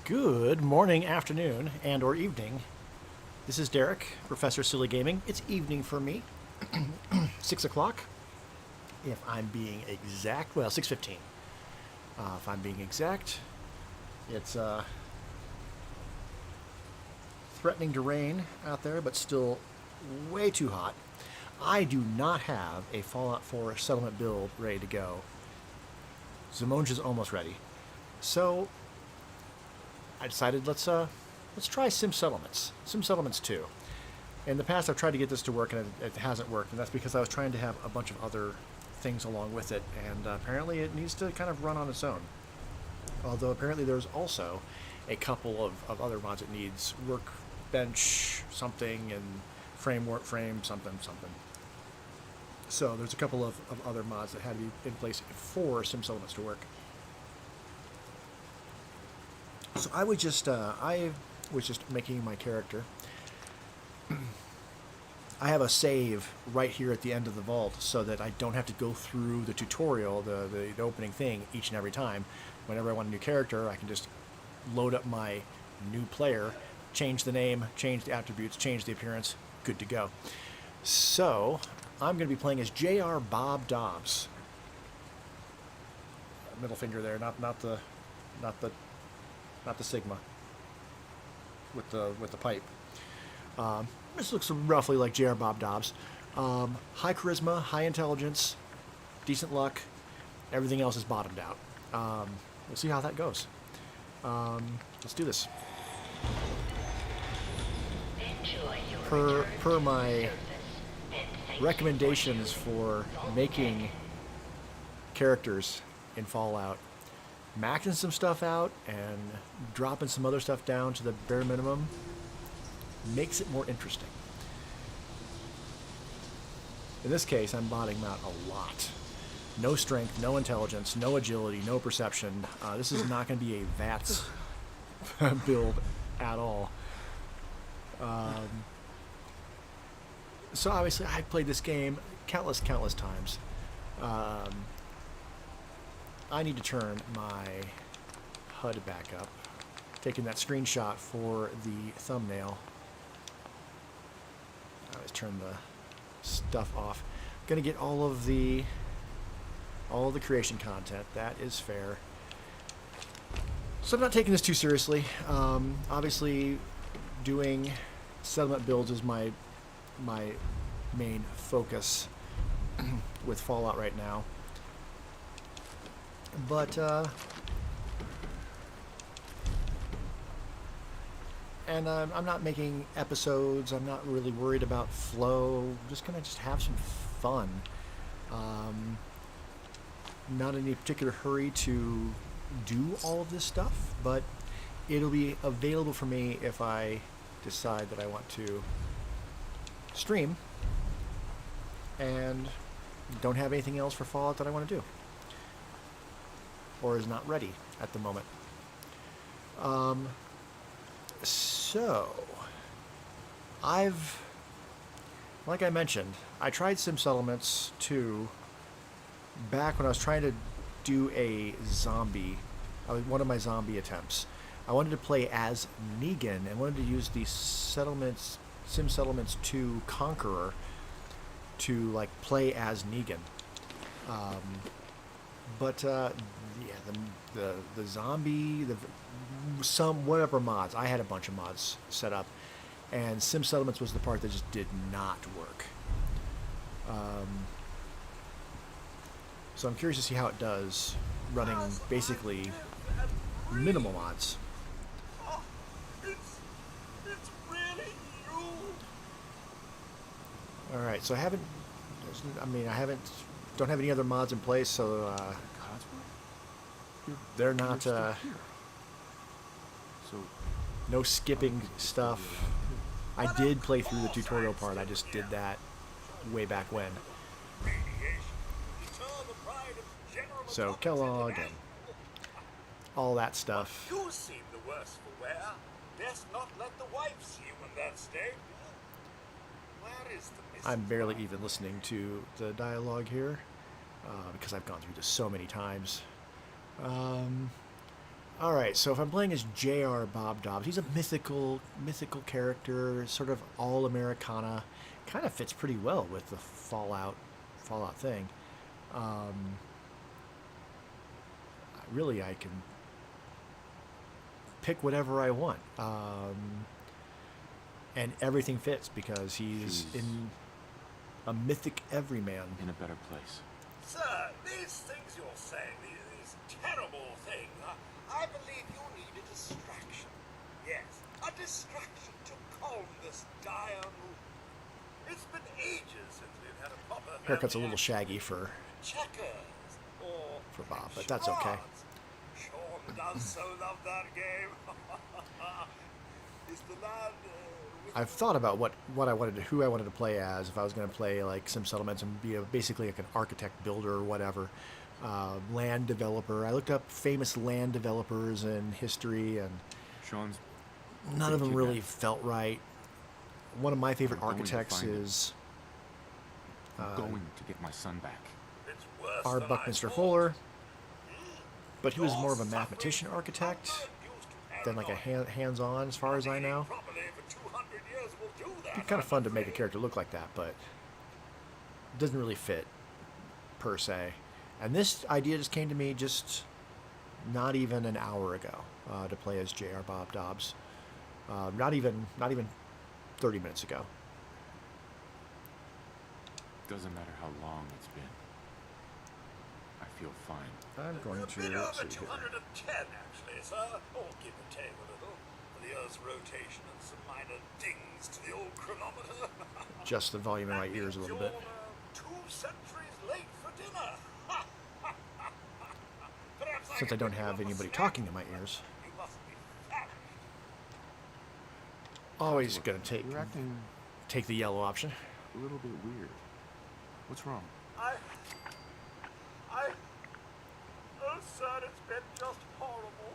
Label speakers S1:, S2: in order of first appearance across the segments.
S1: Good morning, afternoon, and or evening. This is Derek, Professor Silly Gaming. It's evening for me. 6 o'clock, if I'm being exact. Well, 6:15. If I'm being exact, it's threatening to rain out there, but still way too hot. I do not have a Fallout 4 settlement build ready to go. Zamonja's almost ready. So I decided let's try Sim Settlements. Sim Settlements 2. In the past, I've tried to get this to work, and it hasn't worked, and that's because I was trying to have a bunch of other things along with it, and apparently it needs to kind of run on its own. Although apparently there's also a couple of other mods it needs. Workbench something and framework frame something. So there's a couple of other mods that had to be in place for Sim Settlements to work. So I was just making my character. I have a save right here at the end of the vault so that I don't have to go through the tutorial, the opening thing each and every time. Whenever I want a new character, I can just load up my new player, change the name, change the attributes, change the appearance, good to go. So I'm going to be playing as J.R. Bob Dobbs. Middle finger there, not the Sigma with the pipe. This looks roughly like J.R. Bob Dobbs. High charisma, high intelligence, decent luck. Everything else is bottomed out. We'll see how that goes. Let's do this. Per my recommendations for making characters in Fallout, maxing some stuff out and dropping some other stuff down to the bare minimum makes it more interesting. In this case, I'm bottoming out a lot. No strength, no intelligence, no agility, no perception. This is not going to be a VATS build at all. So obviously, I've played this game countless times. I need to turn my HUD back up. Taking that screenshot for the thumbnail. Let's turn the stuff off. Gonna get all of the creation content. That is fair. So I'm not taking this too seriously. Obviously, doing settlement builds is my main focus with Fallout right now. But and I'm not making episodes. I'm not really worried about flow. I'm just gonna have some fun. Not in any particular hurry to do all of this stuff, but it'll be available for me if I decide that I want to stream and don't have anything else for Fallout that I want to do, or is not ready at the moment. So, like I mentioned, I tried Sim Settlements 2 back when I was trying to do a zombie, one of my zombie attempts. I wanted to play as Negan and wanted to use the Sim Settlements 2 Conqueror to like play as Negan. But yeah, the zombie, whatever mods. I had a bunch of mods set up, and Sim Settlements was the part that just did not work. So I'm curious to see how it does running basically minimal mods. All right, so don't have any other mods in place, so they're not. So no skipping stuff. I did play through the tutorial part. I just did that way back when. So Kellogg and all that stuff.
S2: You seem the worse for wear. Best not let the wife see you in that state. Where is the
S1: I'm barely even listening to the dialogue here because I've gone through this so many times. All right, so if I'm playing as J.R. Bob Dobbs, he's a mythical character, sort of all Americana. Kind of fits pretty well with the Fallout thing. Really, I can pick whatever I want, and everything fits because he's
S3: She's
S1: in a mythic everyman.
S3: in a better place.
S2: Sir, these things you're saying, these terrible things, I believe you need a distraction. Yes, a distraction to calm this dire mood. It's been ages since we've had a proper
S1: Haircut's a
S2: family
S1: little shaggy for
S2: checkers or
S1: Bob, but that's okay.
S2: charades. Sean does so love that game. Is the lad with
S1: I've thought about who I wanted to play as. If I was going to play like Sim Settlements and be basically like an architect, builder, or whatever, land developer. I looked up famous land developers in history, and
S3: Sean's
S1: none of them
S3: too
S1: really
S3: bad.
S1: felt right. One of my favorite
S3: I'm going to
S1: architects
S3: find it.
S1: is
S3: I'm going to get my son back.
S2: it's worse
S1: R.
S2: than I
S1: Buckminster
S2: thought.
S1: Fuller, but he was
S2: You're
S1: more of a
S2: suffering
S1: mathematician
S2: from
S1: architect
S2: undiagnosed
S1: than like a
S2: paranoia.
S1: hands-on, as far as I know.
S2: Properly for 200 years will do that,
S1: It's kind of
S2: I'm
S1: fun to make a
S2: afraid.
S1: character look like that, but it doesn't really fit per se. And this idea just came to me just not even an hour ago to play as J.R. Bob Dobbs. Not even 30 minutes ago.
S3: Doesn't matter how long it's been. I feel fine.
S1: I'm going
S2: A
S1: to
S2: bit
S1: let's
S2: over
S1: see here.
S2: 210, actually, sir. Or give or take a little. For the Earth's rotation and some minor dings to the old chronometer.
S1: Adjust the volume in my ears a little bit.
S2: You're 2 centuries late for dinner. Perhaps
S1: Since I
S2: can
S1: don't
S2: pick you
S1: have
S2: up a
S1: anybody
S2: snack.
S1: talking in my ears.
S2: You must be famished.
S1: Always gonna
S3: You're acting
S1: take the yellow option.
S3: a little bit weird. What's wrong?
S2: Oh, sir, it's been just horrible.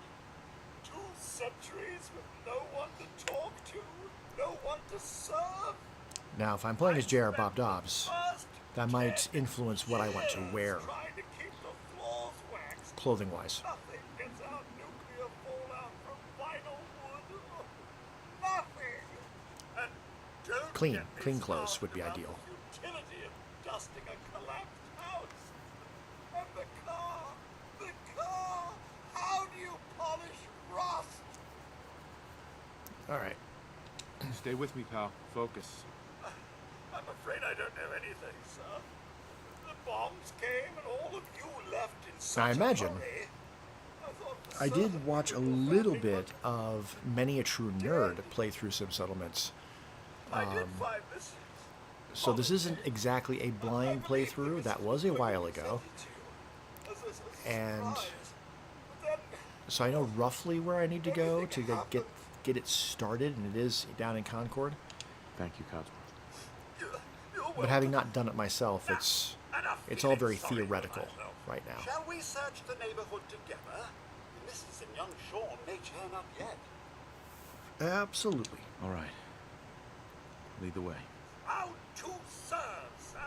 S2: 2 centuries with no one to talk to, no one to serve.
S1: Now, if I'm playing as J.R. Bob Dobbs, that might influence what I want to wear,
S2: Trying to keep the floors waxed.
S1: clothing-wise.
S2: Nothing gets out nuclear fallout from vinyl wood. Nothing. And don't
S1: Clean
S2: get me
S1: clothes
S2: started
S1: would be
S2: about
S1: ideal.
S2: the futility of dusting a collapsed house. And the car. How do you polish rust?
S1: All right.
S3: Stay with me, pal. Focus.
S2: I'm afraid I don't know anything, sir. The bombs came and all of you left in such
S1: I imagine.
S2: a hurry. thought the
S1: I did
S2: servant
S1: watch a
S2: would go
S1: little
S2: family,
S1: bit of Many a True Nerd play through Sim Settlements.
S2: but I did find this.
S1: So this isn't exactly a blind playthrough. That was a while ago. And so I know roughly where I need to go to get it started, and it is down in Concord.
S3: Thank you, Codsworth.
S1: But having not done it myself, it's all very theoretical right now.
S2: Shall we search the neighborhood together? Mrs. and young Sean may turn up yet.
S1: Absolutely.
S3: All right. Lead the way.
S2: How to serve, sir.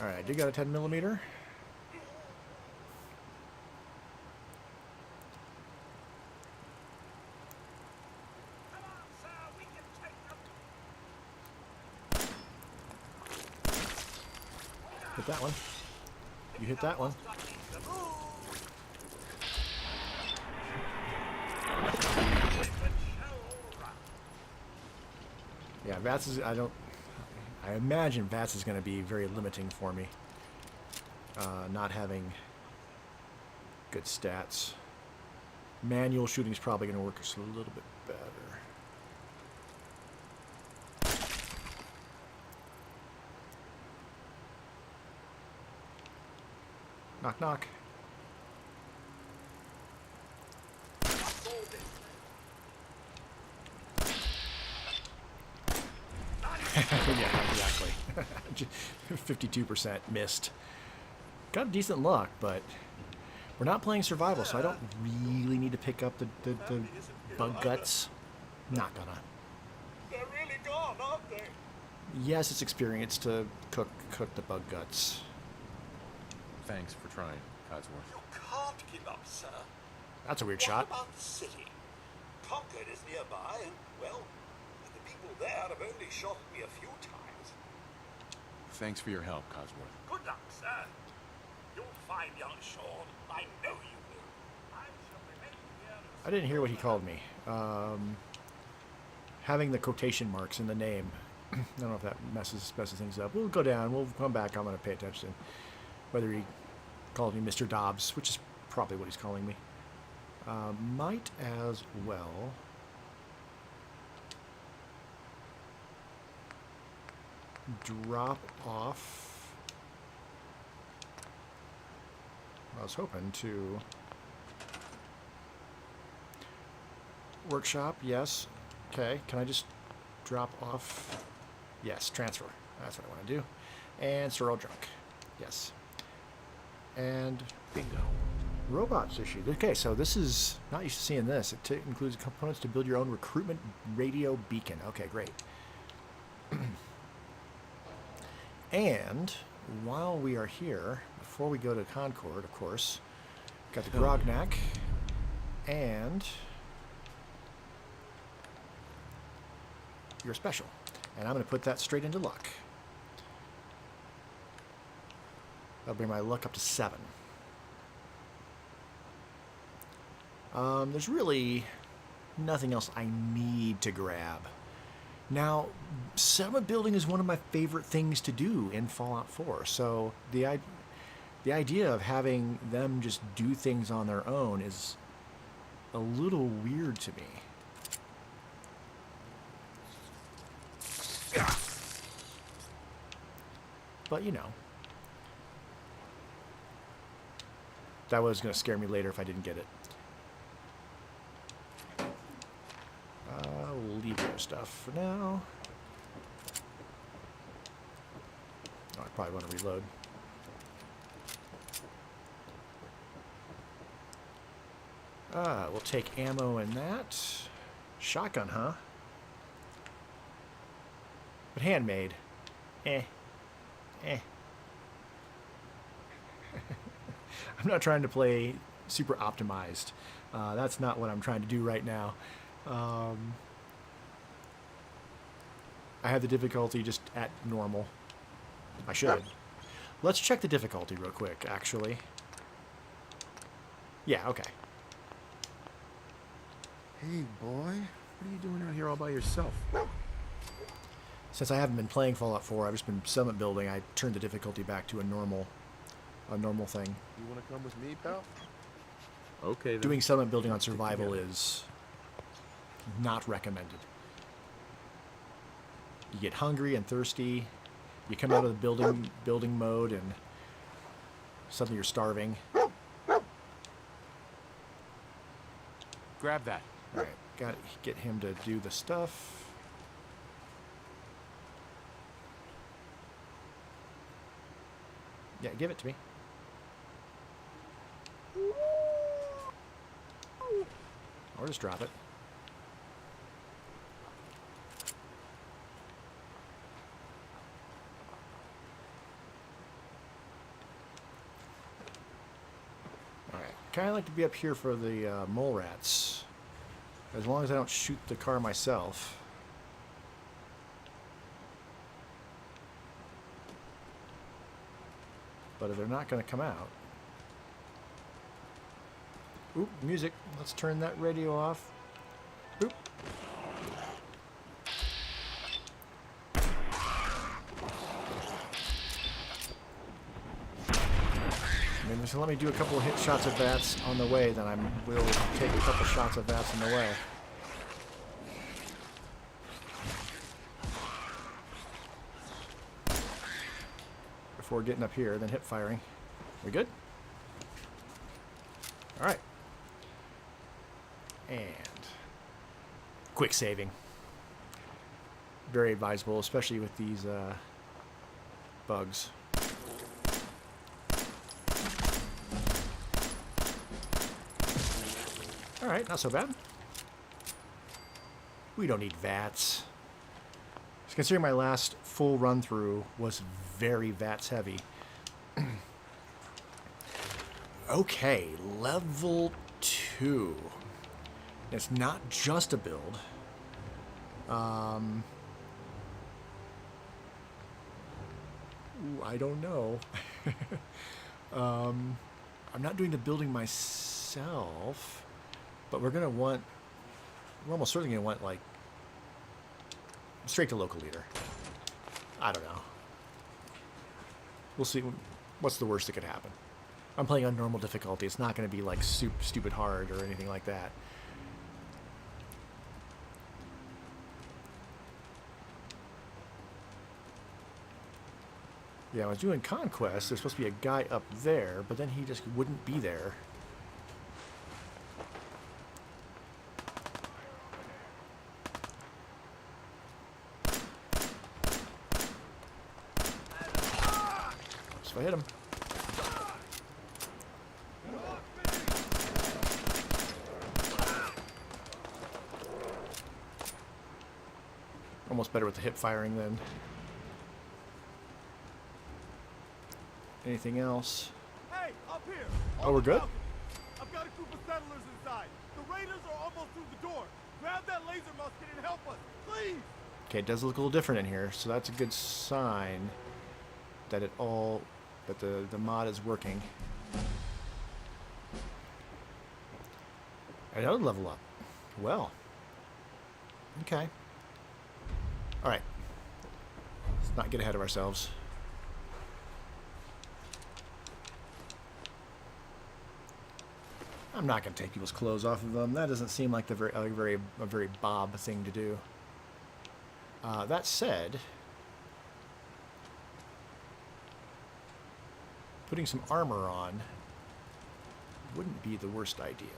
S1: All right, I do got a 10 millimeter.
S2: Come on, sir, we can take them.
S1: Hit that one. You hit that one. Yeah, VATS is, I imagine VATS is going to be very limiting for me. Not having good stats. Manual shooting is probably going to work just a little bit better. Knock, knock. Yeah, exactly. 52% missed. Got decent luck, but we're not playing survival, so I don't really need to pick up the bug guts. Not gonna.
S2: They're really gone, aren't they?
S1: Yes, it's experience to cook the bug guts.
S3: Thanks for trying. Codsworth.
S2: You can't give up, sir.
S1: That's a weird
S2: What
S1: shot.
S2: about the city? Concord is nearby, and, well, the people there have only shot at me a few times.
S3: Thanks for your help, Codsworth.
S2: Good luck, sir. You'll find young Sean. I know you will. I shall remain here.
S1: I didn't hear what he called me. Having the quotation marks in the name. I don't know if that messes things up. We'll go down. We'll come back. I'm going to pay attention. Whether he called me Mr. Dobbs, which is probably what he's calling me. Might as well drop off. I was hoping to workshop. Yes. Okay. Can I just drop off? Yes. Transfer. That's what I want to do. And store all junk. Yes. And
S3: Bingo.
S1: robots issued. Okay, so this is not used to seeing this. It includes components to build your own recruitment radio beacon. Okay, great. And while we are here, before we go to Concord, of course, got the Grognak and your special. And I'm going to put that straight into luck. That'll bring my luck up to 7. There's really nothing else I need to grab. Now, settlement building is one of my favorite things to do in Fallout 4. So the idea of having them just do things on their own is a little weird to me. But, you know. That was going to scare me later if I didn't get it. We'll leave your stuff for now. Oh, I probably want to reload. We'll take ammo in that. Shotgun, huh? But handmade. Eh. I'm not trying to play super optimized. That's not what I'm trying to do right now. I have the difficulty just at normal. I should. Let's check the difficulty real quick, actually. Yeah, okay.
S3: Hey, boy. What are you doing out here all by yourself?
S1: Since I haven't been playing Fallout 4, I've just been settlement building. I turned the difficulty back to a normal thing.
S4: You want to come with me, pal?
S3: Okay, then.
S1: Doing settlement building on survival is not recommended. You get hungry and thirsty. You come out of the building mode, and suddenly you're starving.
S3: Grab that.
S1: All right, got to get him to do the stuff. Yeah, give it to me. Or just drop it. Alright, kind of like to be up here for the mole rats. As long as I don't shoot the car myself. But if they're not going to come out... Oop, music. Let's turn that radio off. Oop. I mean, just let me do a couple of hit shots of bats on the way, then I will take a couple shots of bats on the way. Before getting up here, then hip firing. We good? All right. And quick saving. Very advisable, especially with these bugs. All right, not so bad. We don't need VATS. Considering my last full run through was very VATS heavy. Okay, level 2. It's not just a build. Ooh, I don't know. I'm not doing the building myself, but we're almost certainly gonna want like straight to local leader. I don't know. We'll see. What's the worst that could happen? I'm playing on normal difficulty. It's not going to be like stupid hard or anything like that. Yeah, I was doing Conquest. There's supposed to be a guy up there, but then he just wouldn't be there. So I hit him. Almost better with the hip firing then. Anything else?
S4: Hey, up here!
S1: Oh, we're good?
S4: I've got a group of settlers inside. The raiders are almost through the door. Grab that laser musket and help us, please!
S1: Okay, it does look a little different in here, so that's a good sign that the mod is working. Another level up. Well. Okay. Alright. Let's not get ahead of ourselves. I'm not going to take people's clothes off of them. That doesn't seem like a very Bob thing to do. That said, putting some armor on wouldn't be the worst idea.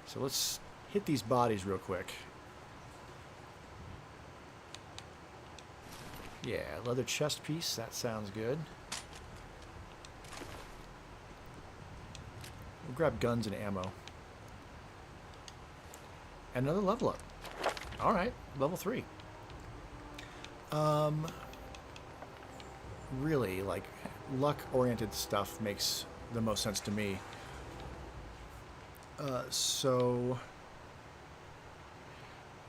S1: So let's hit these bodies real quick. Yeah, leather chest piece, that sounds good. We'll grab guns and ammo. And another level up. Alright, level 3. Really, like, luck-oriented stuff makes the most sense to me. So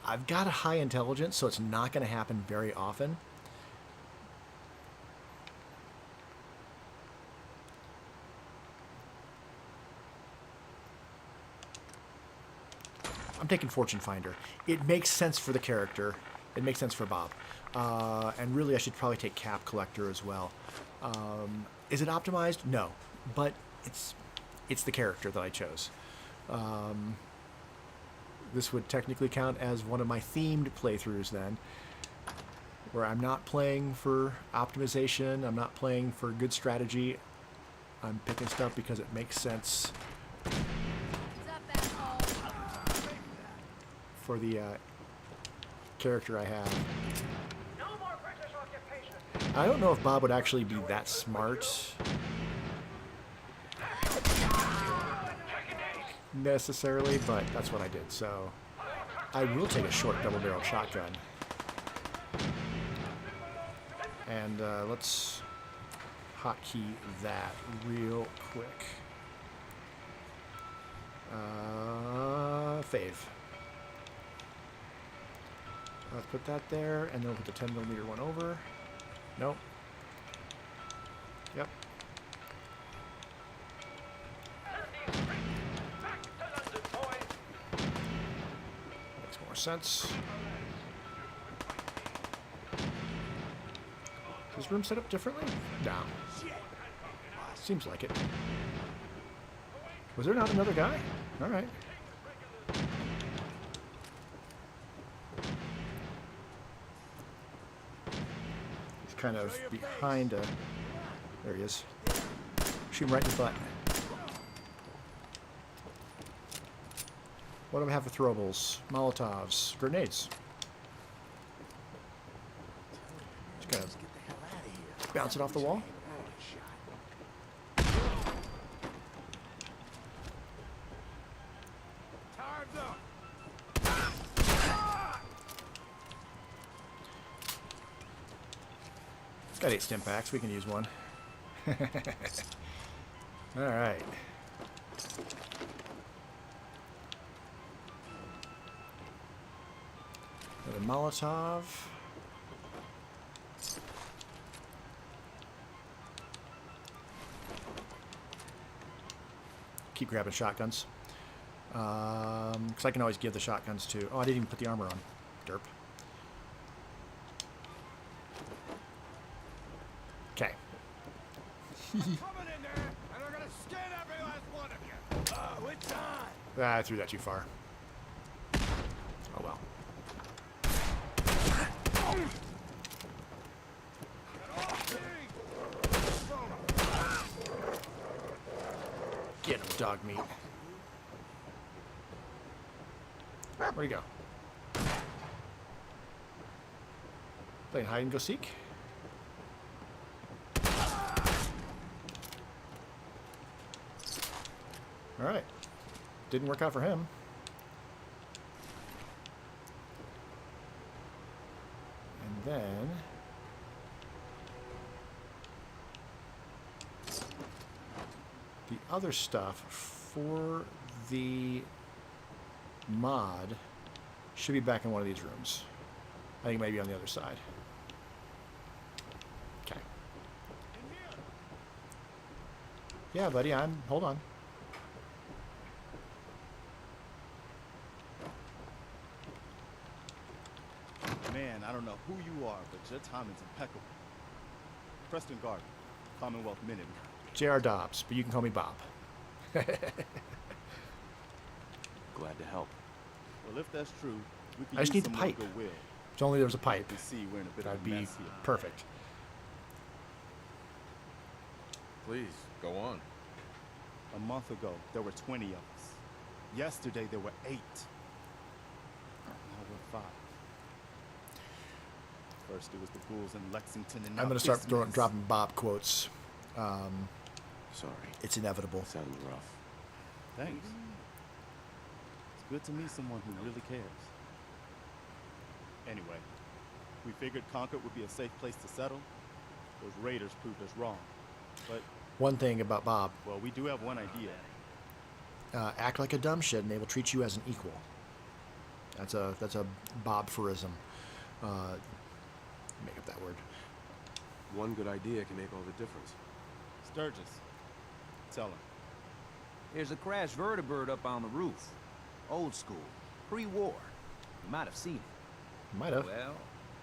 S1: I've got a high intelligence, so it's not going to happen very often. I'm taking Fortune Finder. It makes sense for the character. It makes sense for Bob. And really, I should probably take Cap Collector as well. Is it optimized? No. But it's the character that I chose. This would technically count as one of my themed playthroughs then, where I'm not playing for optimization, I'm not playing for good strategy, I'm picking stuff because it makes sense for the character I have. I don't know if Bob would actually be that smart necessarily, but that's what I did. So I will take a short double-barreled shotgun. And let's hotkey that real quick. Fave. Let's put that there, and then we'll put the 10mm one over. Nope. Yep. Makes more sense. Is this room set up differently? No. Seems like it. Was there not another guy? Alright. He's kind of behind a... There he is. Shoot him right in the butt. What do I have for throwables? Molotovs. Grenades. Just gotta bounce it off the wall. Got 8 stim packs. We can use one. All right. a Molotov. Keep grabbing shotguns. Because I can always give the shotguns to... Oh, I didn't even put the armor on. Derp. Okay.
S4: I'm coming in there, and I'm gonna skin every last one of you. Oh, it's on.
S1: I threw that too far. Oh well. Get him, dog meat. Where'd he go? Playing hide and go seek? Alright. Didn't work out for him. And then... the other stuff for the mod should be back in one of these rooms. I think it might be on the other side. Okay. Yeah, buddy, hold on.
S4: Man, I don't know who you are, but your timing's impeccable. Preston Garden, Commonwealth Minute.
S1: J.R. Dobbs, but you can call me Bob.
S3: Glad to help.
S4: Well, if that's true, we could
S1: I just
S4: use
S1: need the
S4: some more
S1: pipe.
S4: goodwill.
S1: If only there was a pipe.
S4: You can see we're in a bit
S1: That'd
S4: of a
S1: be
S4: mess here.
S1: perfect.
S5: Please, go on.
S4: A month ago, there were 20 of us. Yesterday, there were 8. Now we're 5. First, it was the ghouls in Lexington, and now
S1: I'm going to start
S4: this mess.
S1: dropping Bob quotes.
S3: Sorry.
S1: It's inevitable.
S3: Sounded rough.
S4: Thanks. It's good to meet someone who really cares. Anyway, we figured Concord would be a safe place to settle. Those raiders proved us wrong. But,
S1: One thing about Bob,
S4: well, we do have one idea.
S1: act like a dumb shit and they will treat you as an equal. That's a Bob-phorism. Make up that word.
S5: One good idea can make all the difference.
S4: Sturgis, tell him.
S6: There's a crashed vertibird up on the roof. Old school. Pre-war. You might have seen it.
S1: Might have.
S6: Well,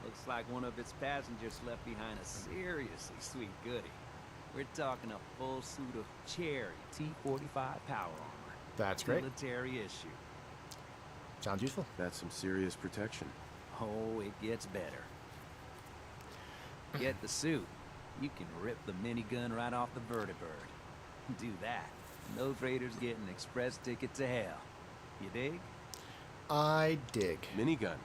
S6: looks like one of its passengers left behind a seriously sweet goodie. We're talking a full suit of cherry T-45 power armor.
S1: That's great.
S6: Military issue.
S1: Sounds useful.
S5: That's some serious protection.
S6: Oh, it gets better. Get the suit. You can rip the minigun right off the vertibird. Do that, and those raiders get an express ticket to hell. You dig?
S1: I dig.
S5: Minigun.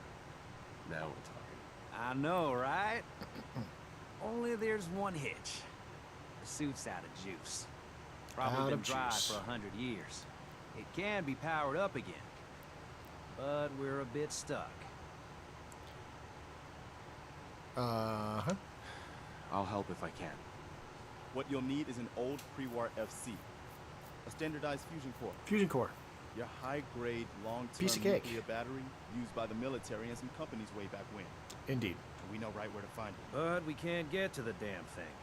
S5: Now we're talking.
S6: I know, right? Only there's one hitch. The suit's out of juice. Probably
S1: Out
S6: been
S1: of
S6: dry
S1: juice.
S6: for 100 years. It can be powered up again, but we're a bit stuck.
S1: Uh-huh.
S5: I'll help if I can.
S4: What you'll need is an old pre-war FC. A standardized fusion core.
S1: Fusion core.
S4: Your high-grade, long-term
S1: Piece of cake.
S4: nuclear battery used by the military and some companies way back when.
S1: Indeed.
S4: And we know right where to find it.
S6: But we can't get to the damn thing.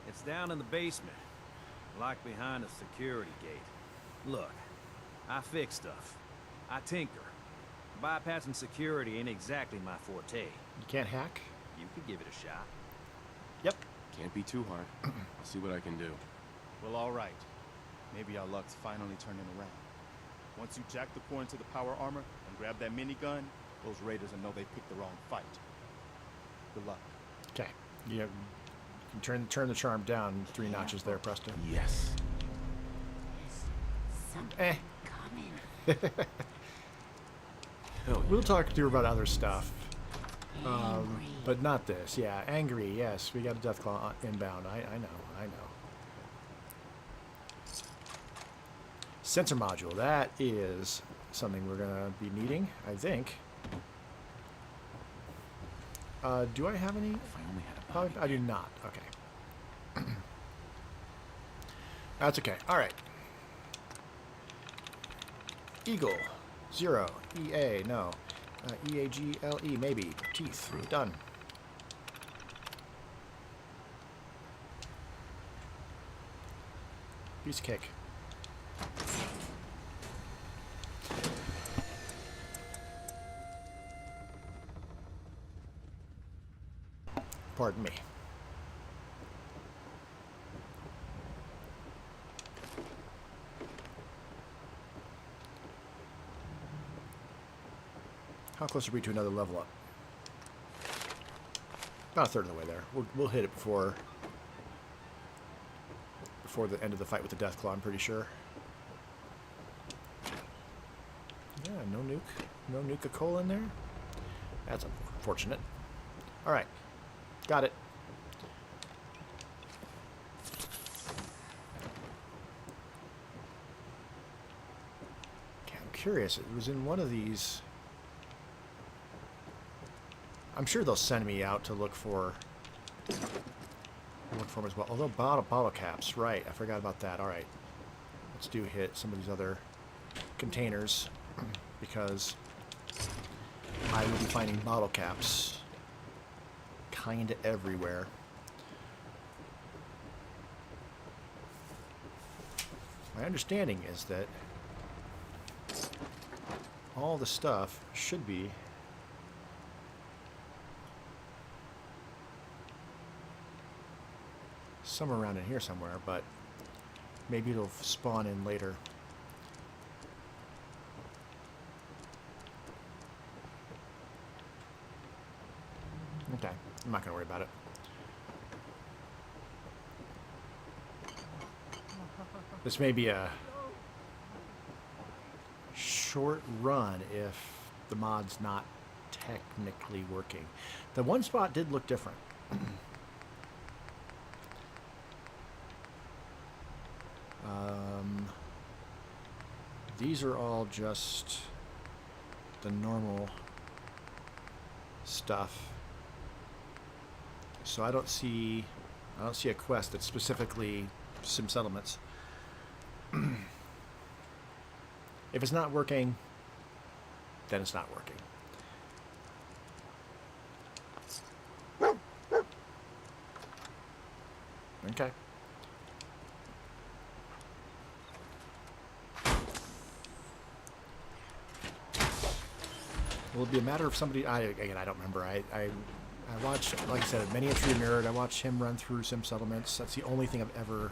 S6: It's down in the basement, like behind a security gate. Look, I fix stuff. I tinker. Bypassing security ain't exactly my forte.
S1: You can't hack?
S6: You could give it a shot.
S1: Yep.
S5: Can't be too hard. I'll see what I can do.
S4: Well, all right. Maybe our luck's finally turning around. Once you jack the core into the power armor and grab that minigun, those raiders will know they picked the wrong fight. Good luck.
S1: Okay. You can turn the charm down 3 notches there, Preston.
S5: Yes.
S1: Eh.
S5: Hell yeah.
S1: We'll talk to her about other stuff. But not this. Yeah, angry. Yes, we got a Deathclaw inbound. I know. Sensor module. That is something we're gonna be needing, I think. Do I have any?
S3: If I only had a
S1: Oh,
S3: body.
S1: I do not. Okay. That's okay. All right. Eagle. 0. EA. No. E-A-G-L-E, maybe. Teeth. Done. Piece of cake. Pardon me. How close are we to another level up? About a third of the way there. We'll hit it before the end of the fight with the Deathclaw, I'm pretty sure. Yeah, no nuke. No Nuka-Cola in there. That's unfortunate. Alright. Got it. Okay, I'm curious. It was in one of these... I'm sure they'll send me out to look for them as well. Although bottle caps, right? I forgot about that. All right, let's hit some of these other containers because I will be finding bottle caps kind of everywhere. My understanding is that all the stuff should be somewhere around in here somewhere, but maybe it'll spawn in later. Okay, I'm not gonna worry about it. This may be a short run if the mod's not technically working. The one spot did look different. These are all just the normal stuff. So I don't see a quest that's specifically sim settlements. If it's not working, then it's not working. Okay. Will it be a matter of somebody... I don't remember. I watched, like I said, a miniature nerd. I watched him run through sim settlements. That's the only thing I've ever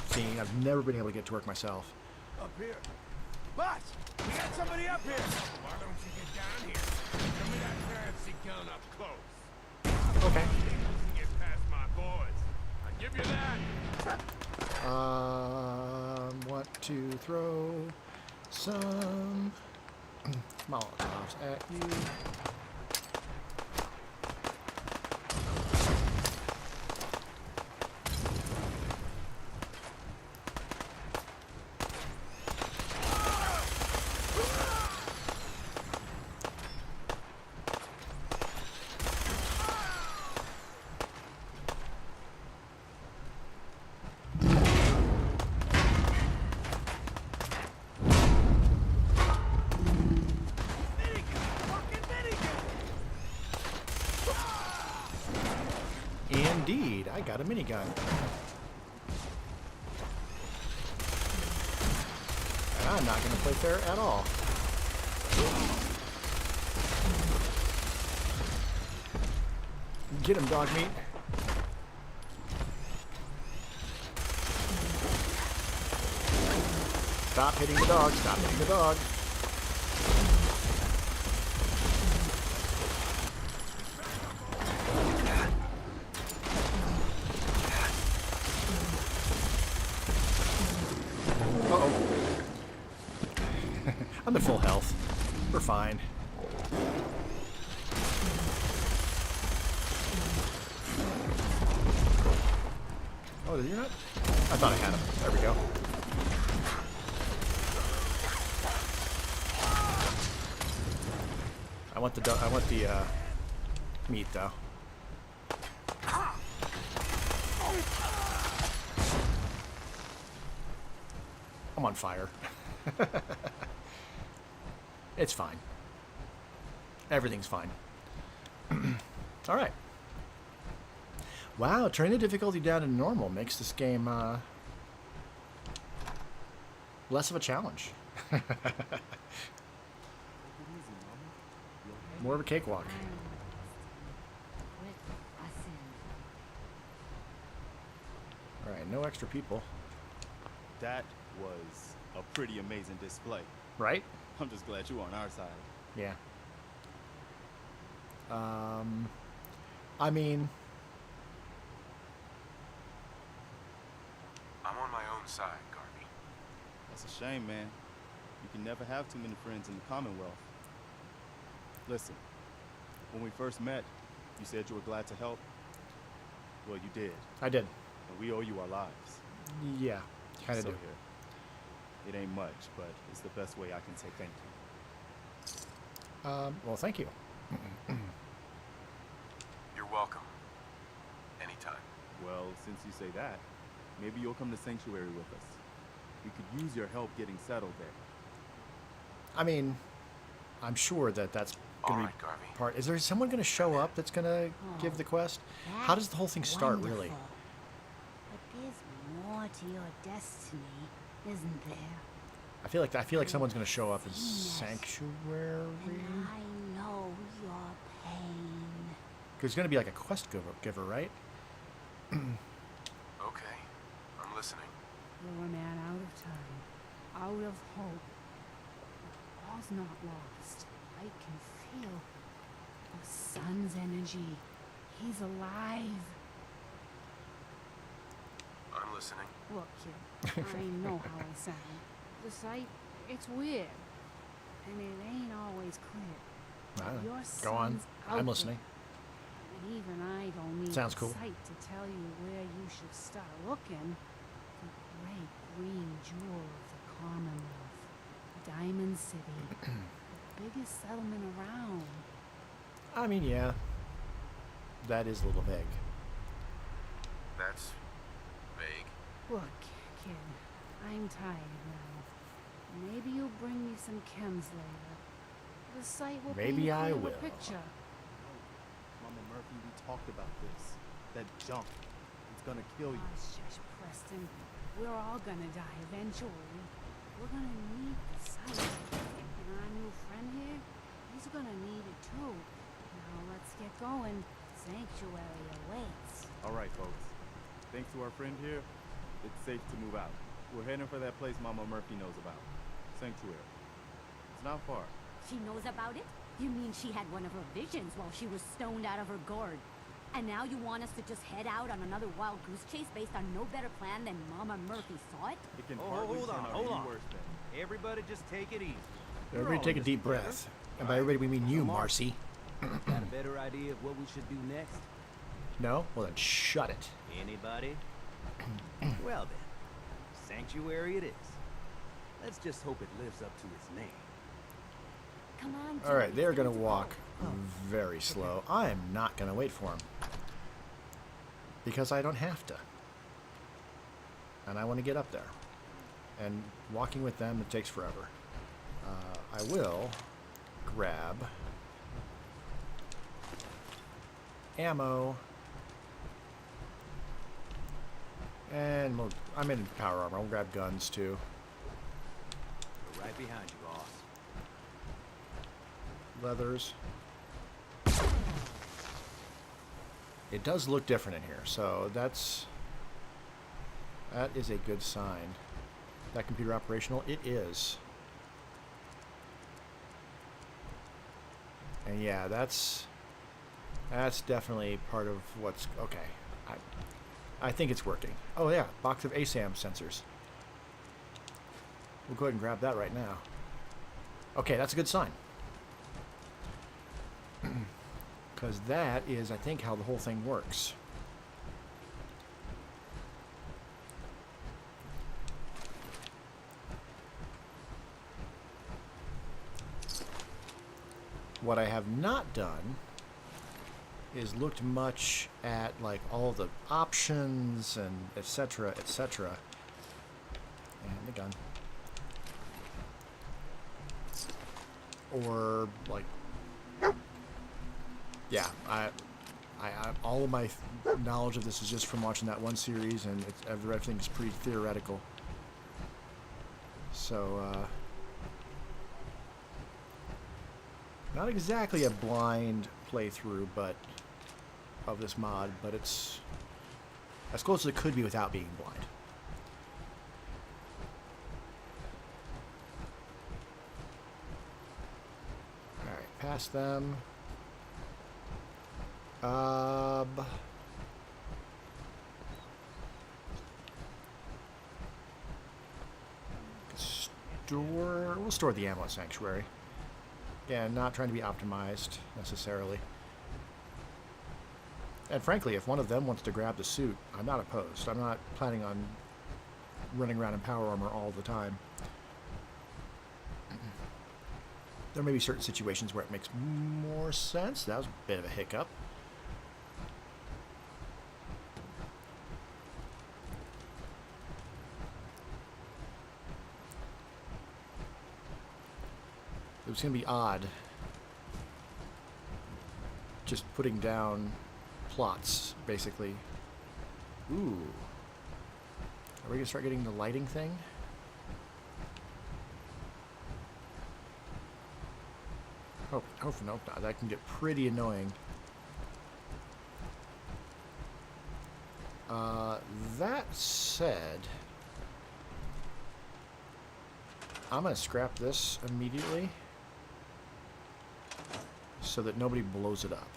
S1: seen. I've never been able to get to work myself.
S2: Up here. Boss, we got somebody up here. Why don't you get down here? Give me that fancy gun up close.
S1: Okay.
S2: You get past my boys. I give you that.
S1: Want to throw some Molotovs at you. Indeed, I got a minigun. I'm not going to play fair at all. Get him, dog meat. Stop hitting the dog. Stop hitting the dog. I'm at full health. We're fine. Oh, did you not? I thought I had him. There we go. I want the meat though. I'm on fire. It's fine. Everything's fine. All right. Wow, turning the difficulty down to normal makes this game less of a challenge. More of a cakewalk. All right, no extra people.
S4: That was a pretty amazing display.
S1: Right?
S4: I'm just glad you're on our side.
S1: Yeah. I mean,
S5: I'm on my own side, Garvey.
S4: That's a shame, man. You can never have too many friends in the Commonwealth. Listen, when we first met, you said you were glad to help. Well, you did.
S1: I did.
S4: And we owe you our lives.
S1: Yeah, kind of
S4: So
S1: do.
S4: here. It ain't much, but it's the best way I can say thank you.
S1: Well, thank you.
S5: You're welcome. Anytime.
S4: Well, since you say that, maybe you'll come to Sanctuary with us. We could use your help getting settled there.
S1: I mean, I'm sure that that's
S5: All
S1: going to
S5: right,
S1: be
S5: Garvey.
S1: part. Is there someone going to show up that's going to give the quest? How does the whole thing start, really?
S7: Wonderful. But there's more to your destiny, isn't there?
S1: I feel like someone's going to show up in Sanctuary.
S7: And I know your pain.
S1: There's going to be like a quest giver, right?
S5: Okay. I'm listening.
S7: You're a man out of time, out of hope. But all's not lost. I can feel the sun's energy. He's alive.
S5: I'm listening.
S7: Look, kid, I know how I sound. The sight, it's weird. And it ain't always clear. Your
S1: Go on.
S7: son's out
S1: I'm
S7: there.
S1: listening.
S7: And even I don't need
S1: Sounds cool.
S7: sight to tell you where you should start looking. The great green jewel of the Commonwealth. Diamond City. The biggest settlement around.
S1: I mean, yeah. That is a little vague.
S5: That's vague.
S7: Look, kid, I'm tired now. Maybe you'll bring me some chems later. The sight will
S1: Maybe
S7: paint a
S1: I
S7: clearer
S1: will.
S7: picture.
S4: Mama Murphy, we talked about this. That jump. It's gonna kill you.
S7: Oh, shush, Preston. We're all gonna die eventually. We're gonna need the sight. And our new friend here, he's gonna need it too. Now let's get going. Sanctuary awaits.
S4: All right, folks. Thanks to our friend here, it's safe to move out. We're heading for that place Mama Murphy knows about. Sanctuary. It's not far.
S8: She knows about it? You mean she had one of her visions while she was stoned out of her gourd? And now you want us to just head out on another wild goose chase based on no better plan than Mama Murphy saw it?
S4: It can
S6: Oh,
S4: hardly
S6: hold
S4: turn
S6: on,
S4: out
S6: hold
S4: any
S6: on.
S4: worse than.
S6: Everybody just take it easy. We're
S1: Everybody
S6: all
S1: take a
S6: in this
S1: deep
S6: together.
S1: breath. And by everybody, we mean you,
S6: Come on.
S1: Marcy.
S6: Got a better idea of what we should do next?
S1: No? Well, then shut it.
S6: Anybody? Well then, Sanctuary it is. Let's just hope it lives up to its name.
S8: Come on,
S1: All right,
S8: Jimmy,
S1: they're
S8: it's
S1: going to
S8: time
S1: walk
S8: go.
S1: very slow. I am not going to wait for them. Because I don't have to. And I want to get up there. And walking with them, it takes forever. I will grab ammo. And I'm in power armor. I'll grab guns too.
S6: We're right behind you, boss.
S1: Leathers. It does look different in here, so that is a good sign. That computer operational? It is. And yeah, that's definitely part of what's okay. I think it's working. Oh yeah, box of ASAM sensors. We'll go ahead and grab that right now. Okay, that's a good sign. Because that is, I think, how the whole thing works. What I have not done is looked much at like all the options and etc. etc. And the gun. Or like Yeah, all of my knowledge of this is just from watching that one series, and everything's pretty theoretical. So, not exactly a blind playthrough, but of this mod, but it's as close as it could be without being blind. All right, past them. We'll store the ammo at Sanctuary. Again, not trying to be optimized necessarily. And frankly, if one of them wants to grab the suit, I'm not opposed. I'm not planning on running around in power armor all the time. There may be certain situations where it makes more sense. That was a bit of a hiccup. It was going to be odd just putting down plots, basically. Ooh. Are we going to start getting the lighting thing? Oh, no, that can get pretty annoying. That said, I'm going to scrap this immediately so that nobody blows it up.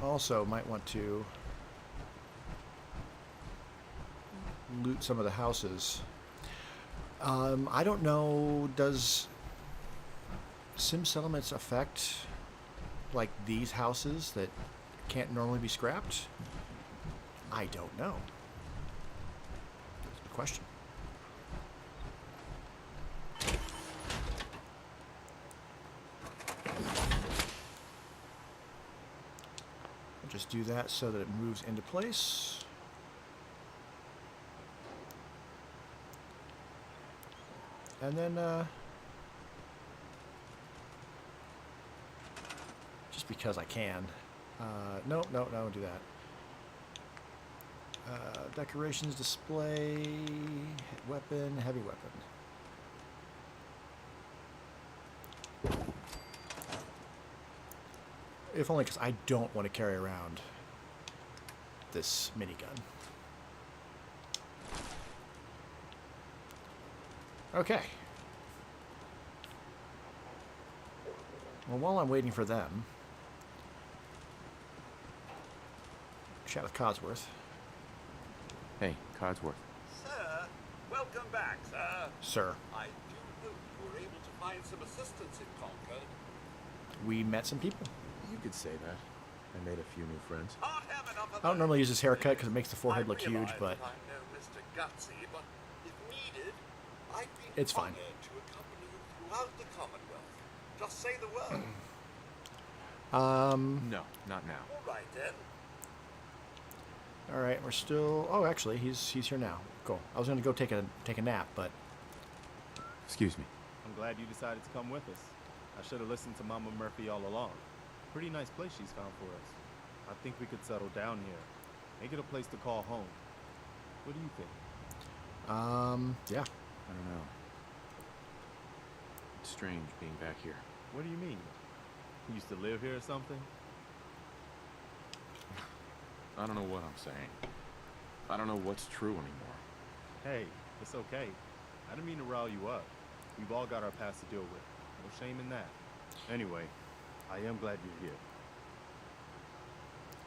S1: Also, might want to loot some of the houses. I don't know, does Sim Settlements affect like these houses that can't normally be scrapped? I don't know. That's a good question. I'll just do that so that it moves into place. And then, just because I can. No, don't do that. Decorations, display, weapon, heavy weapon. If only because I don't want to carry around this minigun. Okay. Well, while I'm waiting for them, chat with Codsworth.
S3: Hey, Codsworth.
S2: Sir, welcome back, sir.
S1: Sir,
S2: I do hope you were able to find some assistance in Concord.
S1: we met some people.
S9: You could say that. I made a few new friends.
S2: Can't have enough of
S1: I don't
S2: those.
S1: normally use this haircut because it makes the forehead
S2: I
S1: look huge,
S2: realize
S1: but
S2: that I'm no Mr. Gutsy, but if needed, I'd be
S1: It's fine.
S2: honored to accompany you throughout the Commonwealth. Just say the word.
S3: No, not now.
S2: All right then.
S1: all right, we're still. Oh, actually, he's here now. Cool. I was going to go take a nap, but
S3: Excuse me.
S4: I'm glad you decided to come with us. I should have listened to Mama Murphy all along. Pretty nice place she's found for us. I think we could settle down here. Make it a place to call home. What do you think?
S1: yeah.
S3: I don't know. It's strange being back here.
S4: What do you mean? You used to live here or something?
S3: I don't know what I'm saying. I don't know what's true anymore.
S4: Hey, it's okay. I didn't mean to rile you up. We've all got our past to deal with. No shame in that. Anyway, I am glad you're here.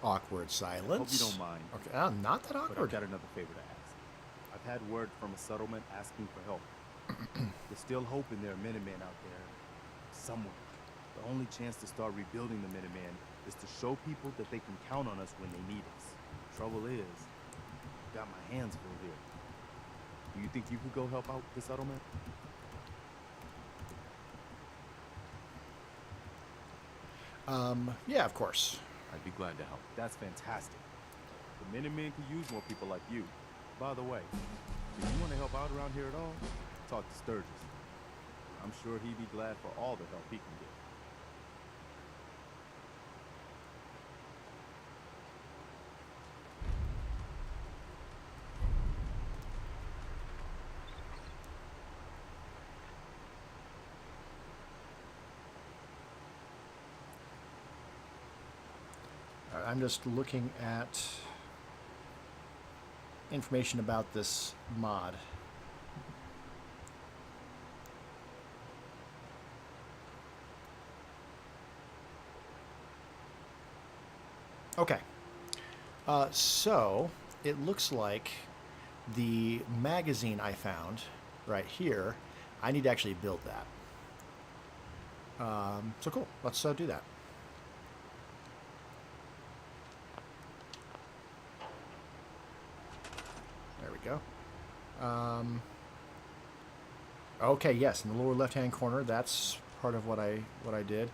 S1: Awkward silence.
S4: Hope you don't mind.
S1: Okay, not that
S4: But I've
S1: awkward.
S4: got another favor to ask. I've had word from a settlement asking for help. They're still hoping there are Minutemen out there somewhere. The only chance to start rebuilding the Minutemen is to show people that they can count on us when they need us. Trouble is, I've got my hands full here. Do you think you could go help out the settlement?
S1: Yeah, of course.
S3: I'd be glad to help.
S4: That's fantastic. The Minutemen could use more people like you. By the way, if you want to help out around here at all, talk to Sturgis. I'm sure he'd be glad for all the help he can get.
S1: All right, I'm just looking at information about this mod. Okay. So it looks like the magazine I found right here, I need to actually build that. So cool. Let's do that. There we go. Okay, yes, in the lower left-hand corner, that's part of what I did.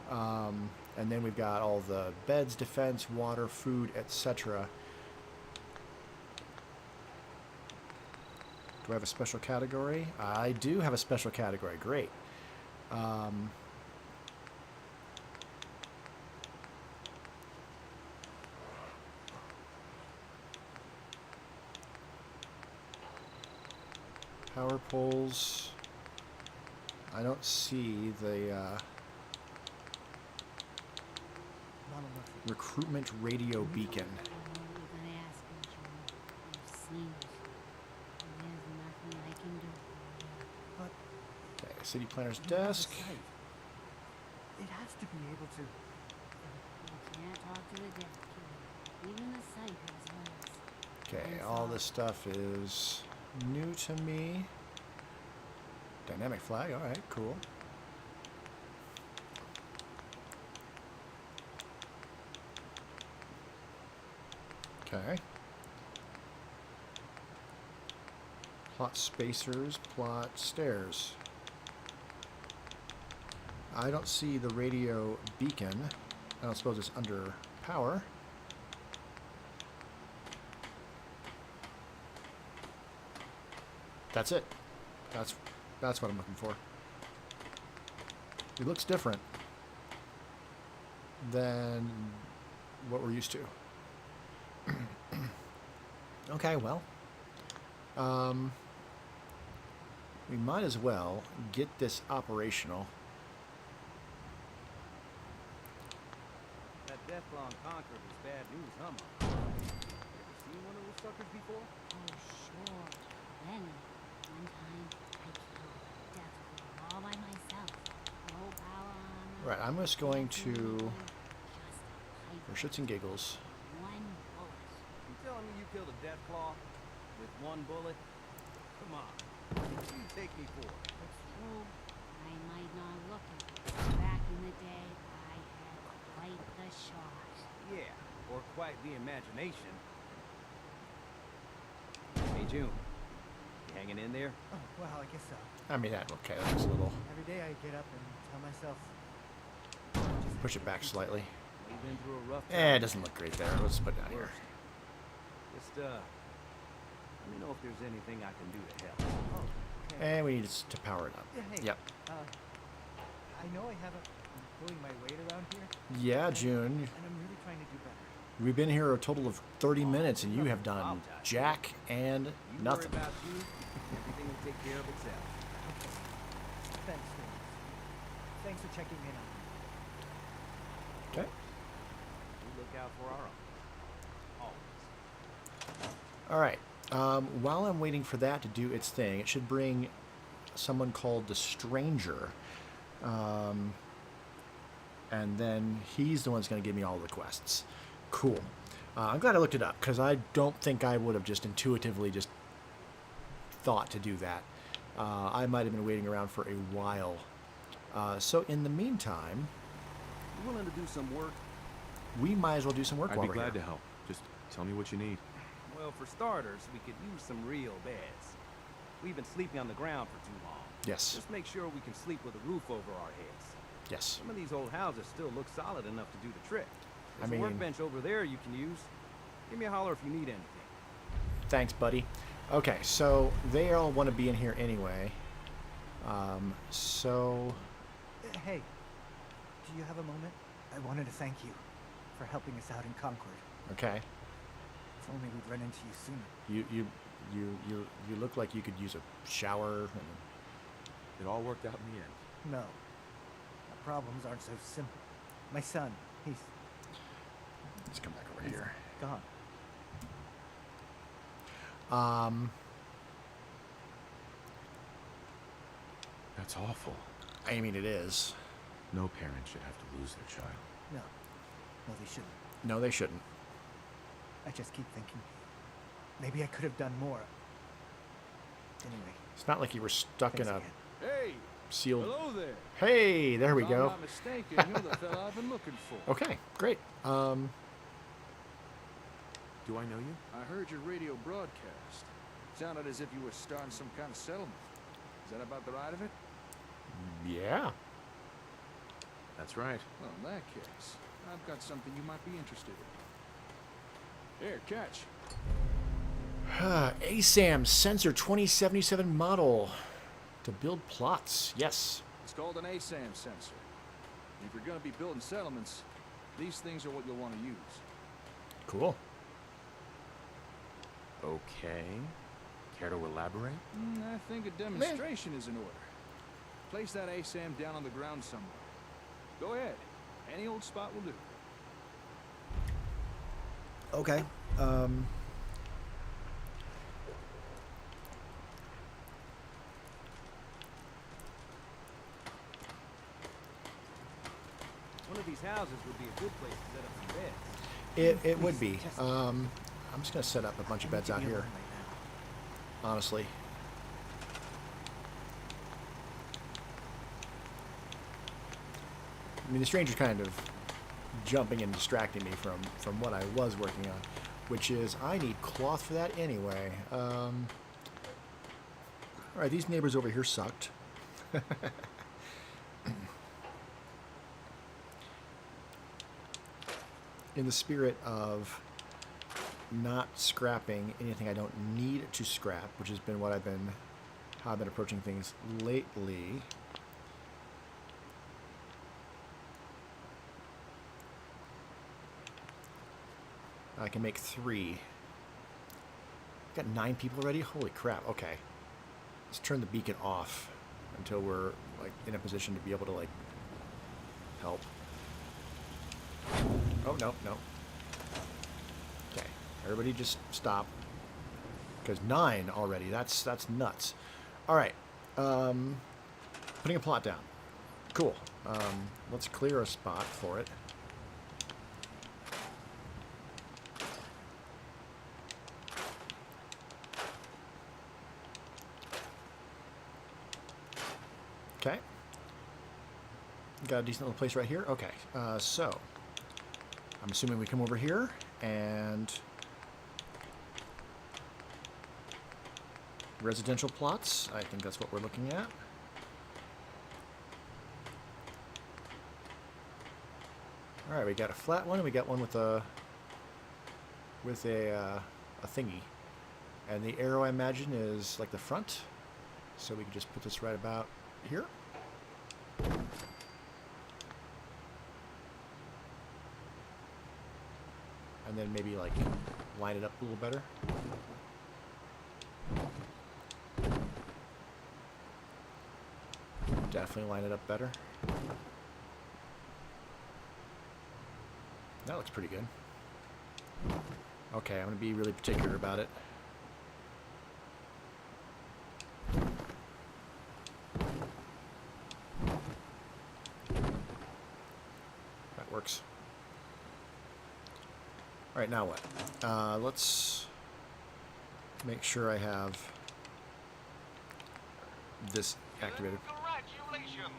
S1: And then we've got all the beds, defense, water, food, etc. Do I have a special category? I do have a special category. Great. Power poles. I don't see the recruitment radio beacon. Okay, city planner's desk.
S10: It has to be able to.
S7: You can't talk to the deaf kid. Even the sight has limits.
S1: Okay, all this stuff is new to me. Dynamic flag, alright, cool. Okay. Plot spacers, plot stairs. I don't see the radio beacon. I don't suppose it's under power. That's it. That's what I'm looking for. It looks different than what we're used to. Okay, well, we might as well get this operational.
S6: That Deathlon Conqueror was bad news, huh, Mom? Ever seen one of those suckers before?
S7: Oh, sure. Lenny, one time I killed Deathclaw all by myself. No power on.
S1: Right, I'm just going to,
S7: Just a
S1: for
S7: pipe.
S1: shits and giggles,
S7: One bullet.
S6: You telling me you killed a Deathclaw with one bullet? Come on. What do you take me for?
S7: It's true. I might not look it. Back in the day, I had quite the shot.
S6: Yeah, or quite the imagination. Hey, June. You hanging in there?
S10: Oh, well, I guess so.
S1: I mean, okay, that looks a little,
S10: Every day I get up and tell myself.
S1: push it back slightly.
S6: We've been through a rough time.
S1: Eh, it doesn't look great there. Let's put it down here.
S6: Just, let me know if there's anything I can do to help.
S10: Oh, okay.
S1: And we need to power it up.
S10: Yeah, hey.
S1: Yep.
S10: I know I haven't been pulling my weight around here.
S1: Yeah, June.
S10: And I'm really trying to do better.
S1: We've been here a total of 30 minutes, and you have done jack and
S6: You
S1: nothing.
S6: worry about you, everything will take care of itself.
S10: Thanks, Dave. Thanks for checking in on me.
S1: Okay.
S6: We look out for our own. Always.
S1: All right. While I'm waiting for that to do its thing, it should bring someone called the Stranger. And then he's the one that's going to give me all the quests. Cool. I'm glad I looked it up, because I don't think I would have just intuitively just thought to do that. I might have been waiting around for a while. So in the meantime,
S6: You willing to do some work?
S1: we might as well do some work
S3: I'd
S1: while
S3: be
S1: we're
S3: glad
S1: here.
S3: to help. Just tell me what you need.
S6: Well, for starters, we could use some real beds. We've been sleeping on the ground for too long.
S1: Yes.
S6: Just make sure we can sleep with a roof over our heads.
S1: Yes.
S6: Some of these old houses still look solid enough to do the trick.
S1: I
S6: There's
S1: mean-
S6: a workbench over there you can use. Give me a holler if you need anything.
S1: Thanks, buddy. Okay, so they all want to be in here anyway. So...
S10: Hey, do you have a moment? I wanted to thank you for helping us out in Concord.
S1: Okay.
S10: If only we'd run into you sooner.
S1: You look like you could use a shower. And...
S9: It all worked out in the end.
S10: No. Our problems aren't so simple. My son, he's
S1: Let's come back over here.
S10: gone.
S9: That's awful.
S1: I mean, it is.
S9: No parent should have to lose their child.
S10: No. No, they shouldn't.
S1: No, they shouldn't.
S10: I just keep thinking, maybe I could have done more. Anyway.
S1: It's not like you were stuck
S10: Thanks
S1: in a
S10: again.
S6: Hey,
S1: sealed...
S6: hello there.
S1: Hey, there we
S6: If
S1: go.
S6: I'm not mistaken, you're the fella I've been looking for.
S1: Okay, great.
S9: Do I know you?
S6: I heard your radio broadcast. Sounded as if you were starting some kind of settlement. Is that about the right of it?
S1: Yeah.
S9: That's right.
S6: Well, in that case, I've got something you might be interested in. Here, catch.
S1: ASAM Sensor 2077 model to build plots. Yes.
S6: It's called an ASAM sensor. If you're going to be building settlements, these things are what you'll want to use.
S1: Cool.
S9: Okay. Care to elaborate?
S6: I think a demonstration is in order. Place that ASAM down on the ground somewhere. Go ahead. Any old spot will do.
S1: Okay.
S6: One of these houses would be a good place to set up some beds.
S1: It would be. I'm just gonna set up a bunch of beds out here. Honestly. I mean, the stranger's kind of jumping and distracting me from what I was working on, which is I need cloth for that anyway. All right, these neighbors over here sucked. In the spirit of not scrapping anything I don't need to scrap, which has been how I've been approaching things lately. I can make 3. Got 9 people already? Holy crap. Okay. Let's turn the beacon off until we're like in a position to be able to like help. Oh, no. Okay. Everybody just stop. Because 9 already. That's nuts. All right. Putting a plot down. Cool. Let's clear a spot for it. Okay. Got a decent little place right here. Okay. So I'm assuming we come over here and residential plots. I think that's what we're looking at. All right, we got a flat one and we got one with a thingy. And the arrow, I imagine, is like the front. So we can just put this right about here. And then maybe like line it up a little better. Definitely line it up better. That looks pretty good. Okay, I'm going to be really particular about it. That works. Alright, now what? Let's make sure I have this activated.
S11: Congratulations!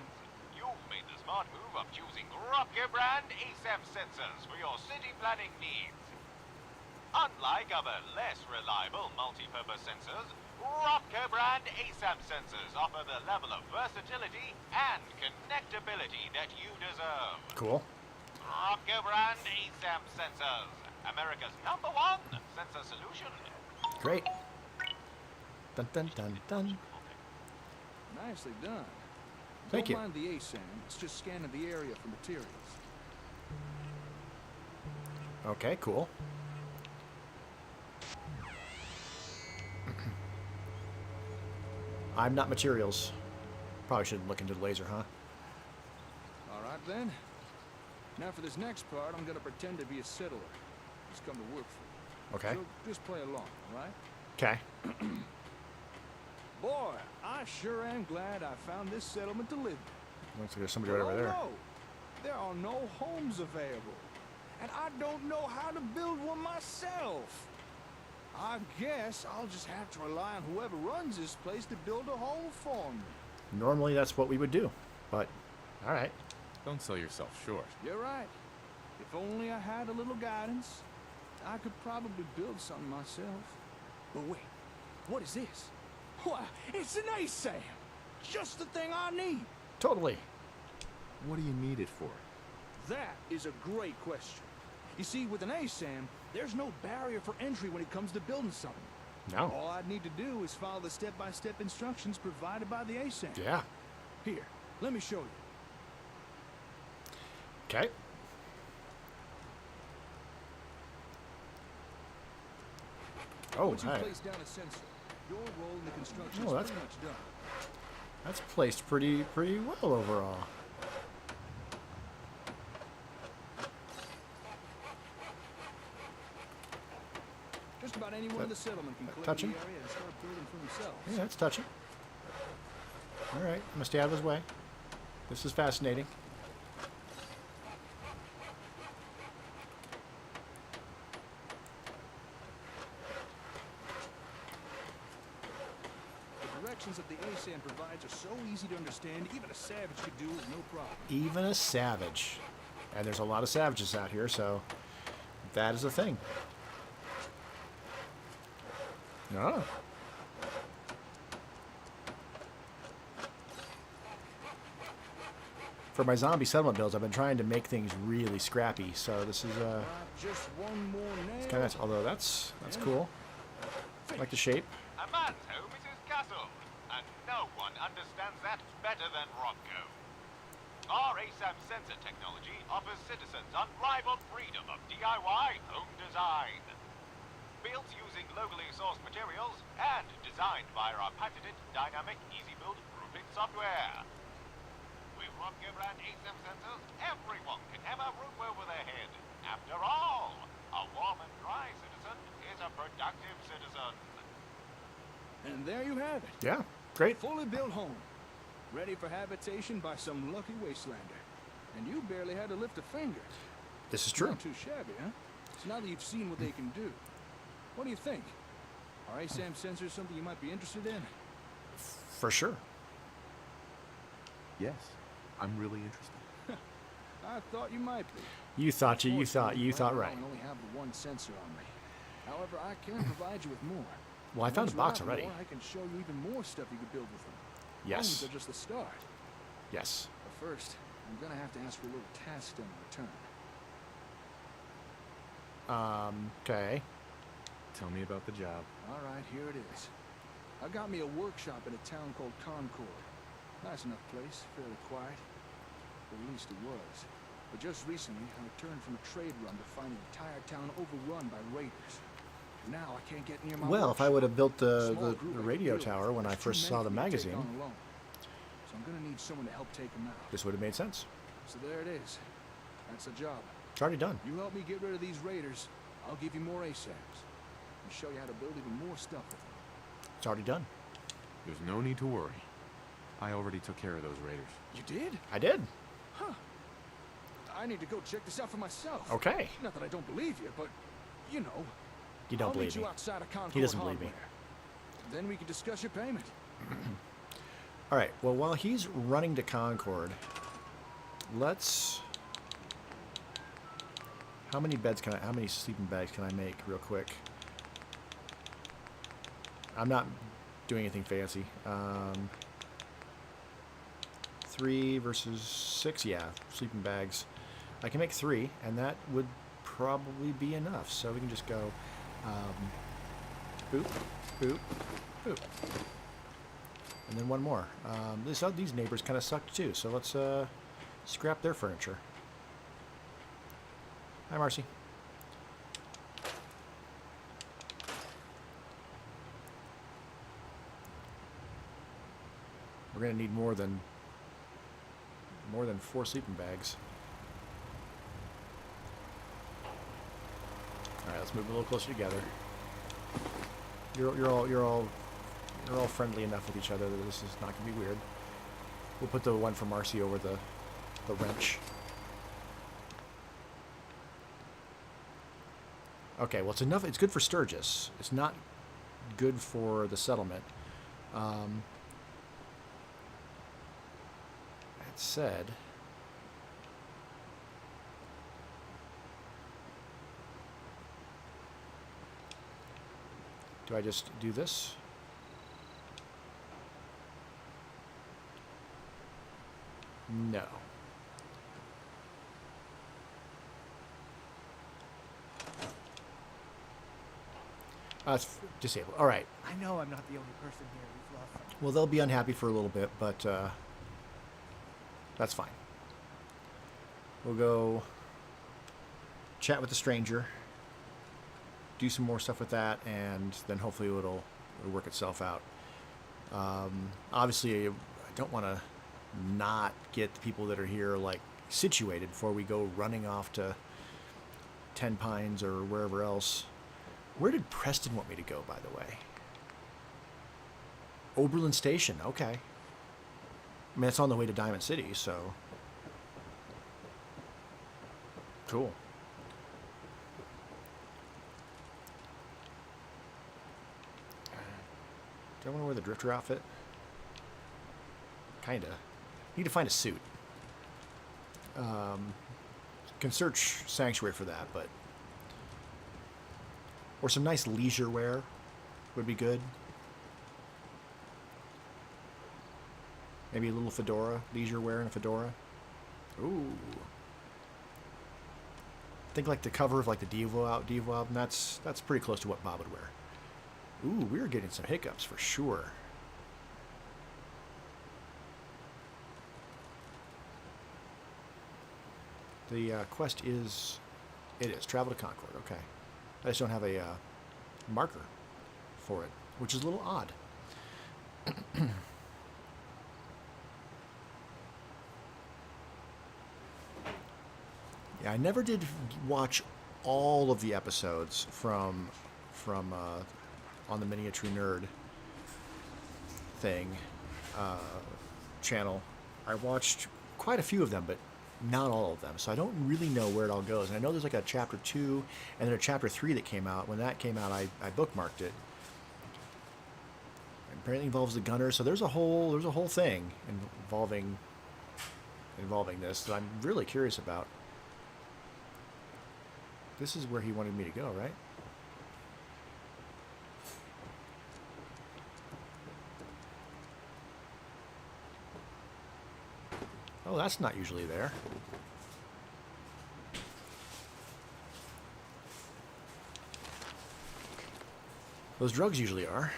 S11: You've made the smart move of choosing Rocker brand ASAM sensors for your city planning needs. Unlike other less reliable multi-purpose sensors, Rocker brand ASAM sensors offer the level of versatility and connectability that you deserve.
S1: Cool.
S11: Rocker brand ASAM sensors, America's #1 sensor solution.
S1: Great. Dun dun dun dun.
S12: Nicely done.
S1: Thank you.
S12: Don't mind the ASAM. It's just scanning the area for materials.
S1: Okay, cool. I'm not materials. Probably shouldn't look into the laser, huh?
S12: All right, then. Now for this next part, I'm gonna pretend to be a settler. Just come to work for you.
S1: Okay.
S12: So just play along, all right?
S1: Okay.
S12: Boy, I sure am glad I found this settlement to live in.
S1: Looks like there's somebody right over there.
S12: No, there are no homes available. And I don't know how to build one myself. I guess I'll just have to rely on whoever runs this place to build a home for me.
S1: Normally that's what we would do, but all right.
S9: Don't sell yourself short.
S12: You're right. If only I had a little guidance, I could probably build something myself. But wait, what is this? Why, it's an ASAM! Just the thing I need!
S1: Totally.
S9: What do you need it for?
S12: That is a great question. You see, with an ASAM, there's no barrier for entry when it comes to building something.
S1: No.
S12: All I'd need to do is follow the step-by-step instructions provided by the ASAM.
S1: Yeah.
S12: Here, let me show you.
S1: Okay. Oh,
S12: Once you
S1: hi.
S12: place down a sensor, your role in the construction
S1: Oh,
S12: is
S1: that's-
S12: pretty much done.
S1: That's placed pretty well overall.
S12: Just about anyone in the settlement can collect
S1: touching?
S12: the area and start building for themselves.
S1: Yeah, that's touching. All right, I'm gonna stay out of his way. This is fascinating.
S12: The directions that the ASAM provides are so easy to understand, even a savage could do with no problem.
S1: Even a savage. And there's a lot of savages out here, so that is a thing. Oh. For my zombie settlement builds, I've been trying to make things really scrappy, so this is
S12: Just one more nail.
S1: it's kind of, although that's cool. I like the shape.
S11: A man's home is his castle, and no one understands that better than Rocco. Our ASAM sensor technology offers citizens unrivaled freedom of DIY home design. Built using locally sourced materials and designed via our patented dynamic easy build roofing software. With Rocco brand ASAM sensors, everyone can have a roof over their head. After all, a warm and dry citizen is a productive citizen.
S12: And there you have it.
S1: Yeah, great.
S12: Fully built home. Ready for habitation by some lucky wastelander. And you barely had to lift a finger.
S1: This is true.
S12: Not too shabby, huh? So now that you've seen what they can do, what do you think? Are ASAM sensors something you might be interested in?
S1: For sure.
S9: Yes, I'm really interested.
S12: I thought you might be.
S1: You thought right.
S12: I only have the one sensor on me. However, I can provide you with more.
S1: Well, I found a
S12: Once you
S1: box
S12: have
S1: already.
S12: more, I can show you even more stuff you could build with them.
S1: Yes.
S12: They're just the start.
S1: Yes.
S12: But first, I'm gonna have to ask for a little task done in return.
S1: Okay.
S9: Tell me about the job.
S12: All right, here it is. I got me a workshop in a town called Concord. Nice enough place, fairly quiet. Or at least it was. But just recently, I returned from a trade run to find the entire town overrun by raiders. Now I can't get near my
S1: Well, if I would have built the
S12: Small group I
S1: radio
S12: could build,
S1: tower when I
S12: there's too
S1: first saw
S12: many
S1: the
S12: for me to take
S1: magazine,
S12: on alone. So I'm gonna need someone to help take them out.
S1: this would have made sense.
S12: So there it is. That's the job.
S1: It's already done.
S12: You help me get rid of these raiders, I'll give you more ASAMs. And show you how to build even more stuff with them.
S1: It's already done.
S9: There's no need to worry. I already took care of those raiders.
S12: You did?
S1: I did.
S12: Huh. I need to go check this out for myself.
S1: Okay.
S12: Not that I don't believe you, but, you know.
S1: You don't
S12: I'll
S1: believe
S12: meet
S1: me.
S12: you outside of Concord
S1: He doesn't believe me.
S12: Hardware. Then we can discuss your payment.
S1: All right. Well, while he's running to Concord, let's. How many sleeping bags can I make real quick? I'm not doing anything fancy. 3 versus 6, yeah, sleeping bags. I can make 3, and that would probably be enough. So we can just go Boop, boop, boop. And then one more. These neighbors kind of suck too, so let's scrap their furniture. Hi, Marcy. We're gonna need more than 4 sleeping bags. All right, let's move a little closer together. You're all friendly enough with each other that this is not gonna be weird. We'll put the one for Marcy over the wrench. Okay, well, it's enough. It's good for Sturgis. It's not good for the settlement. That said, do I just do this? No. It's disabled. All right.
S10: I know I'm not the only person here who's lost something.
S1: Well, they'll be unhappy for a little bit, but that's fine. We'll go chat with the stranger, do some more stuff with that, and then hopefully it'll work itself out. Obviously, I don't want to not get the people that are here like situated before we go running off to Ten Pines or wherever else. Where did Preston want me to go, by the way? Oberlin Station. Okay. I mean, it's on the way to Diamond City, so cool. Do I want to wear the Drifter outfit? Kinda. Need to find a suit. Can search Sanctuary for that, but or some nice leisure wear would be good. Maybe a little fedora, leisure wear and a fedora. Ooh. Think like the cover of like the Devo album. That's pretty close to what Bob would wear. Ooh, we're getting some hiccups for sure. The quest is, it is travel to Concord. Okay, I just don't have a marker for it, which is a little odd. Yeah, I never did watch all of the episodes from on the Miniature Nerd thing channel. I watched quite a few of them, but not all of them, so I don't really know where it all goes. And I know there's like a chapter 2 and then a chapter 3 that came out. When that came out, I bookmarked it. It apparently involves the gunner, so there's a whole thing involving this that I'm really curious about. This is where he wanted me to go, right? Oh, that's not usually there. Those drugs usually are.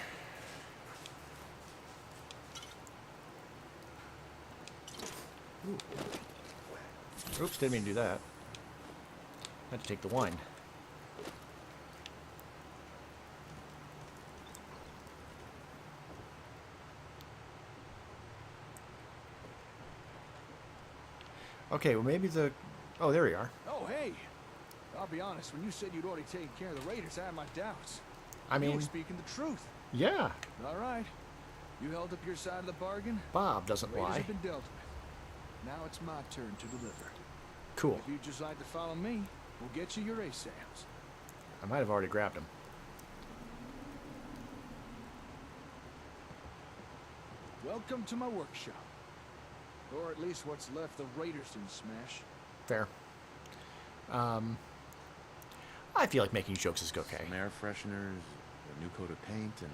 S1: Ooh. Oops, didn't mean to do that. Had to take the wine. Okay, well maybe the... Oh, there we are.
S12: Oh, hey! I'll be honest, when you said you'd already taken care of the raiders, I had my doubts.
S1: I mean...
S12: You were speaking the truth.
S1: Yeah.
S12: All right. You held up your side of the bargain.
S1: Bob doesn't
S12: Raiders
S1: lie.
S12: have been dealt with. Now it's my turn to deliver.
S1: Cool.
S12: If you'd just like to follow me, we'll get you your ASAMs.
S1: I might have already grabbed him.
S12: Welcome to my workshop. Or at least what's left of Raiders didn't smash.
S1: Fair. I feel like making jokes is okay.
S3: Some air fresheners, a new coat of paint, and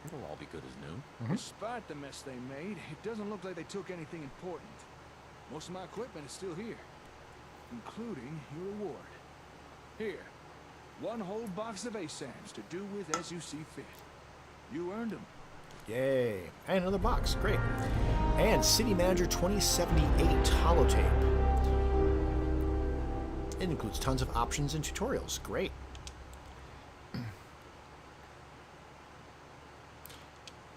S3: it'll all be good as new.
S1: Mm-hmm.
S12: Despite the mess they made, it doesn't look like they took anything important. Most of my equipment is still here, including your reward. Here, 1 whole box of ASAMs to do with as you see fit. You earned them.
S1: Yay. And another box. Great. And City Manager 2078 holotape. It includes tons of options and tutorials. Great.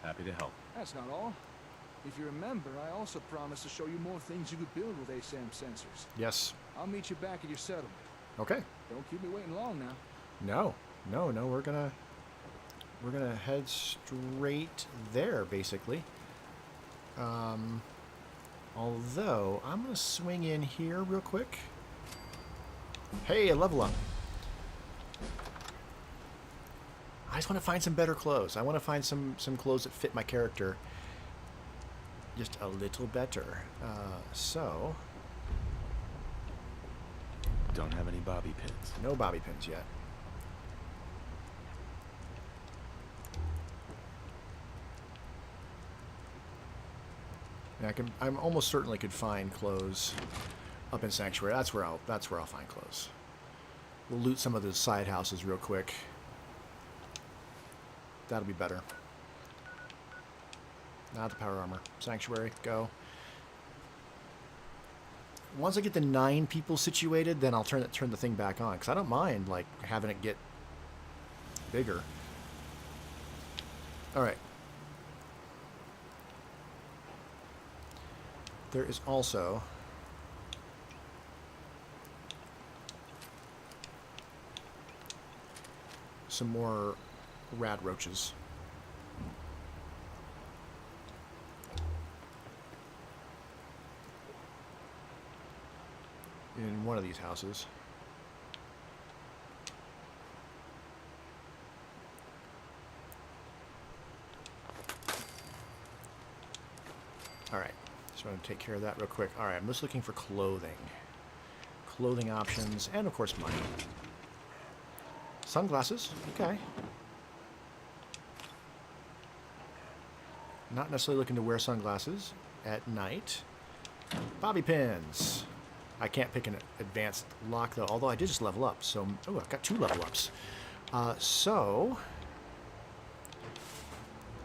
S3: Happy to help.
S12: That's not all. If you remember, I also promised to show you more things you could build with ASAM sensors.
S1: Yes.
S12: I'll meet you back at your settlement.
S1: Okay.
S12: Don't keep me waiting long now.
S1: No. We're gonna head straight there, basically. Although I'm gonna swing in here real quick. Hey, a level up. I just want to find some better clothes. I want to find some clothes that fit my character just a little better. So
S3: Don't have any bobby pins.
S1: no bobby pins yet. And I'm almost certainly could find clothes up in Sanctuary. That's where I'll find clothes. We'll loot some of the side houses real quick. That'll be better. Not the power armor. Sanctuary, go. Once I get the 9 people situated, then I'll turn the thing back on, because I don't mind like having it get bigger. All right. There is also some more rad roaches. In one of these houses. Alright, so I'm going to take care of that real quick. Alright, I'm just looking for clothing. Clothing options, and of course money. Sunglasses, okay. Not necessarily looking to wear sunglasses at night. Bobby pins. I can't pick an advanced lock though, although I did just level up. So, oh, I've got 2 level ups. So,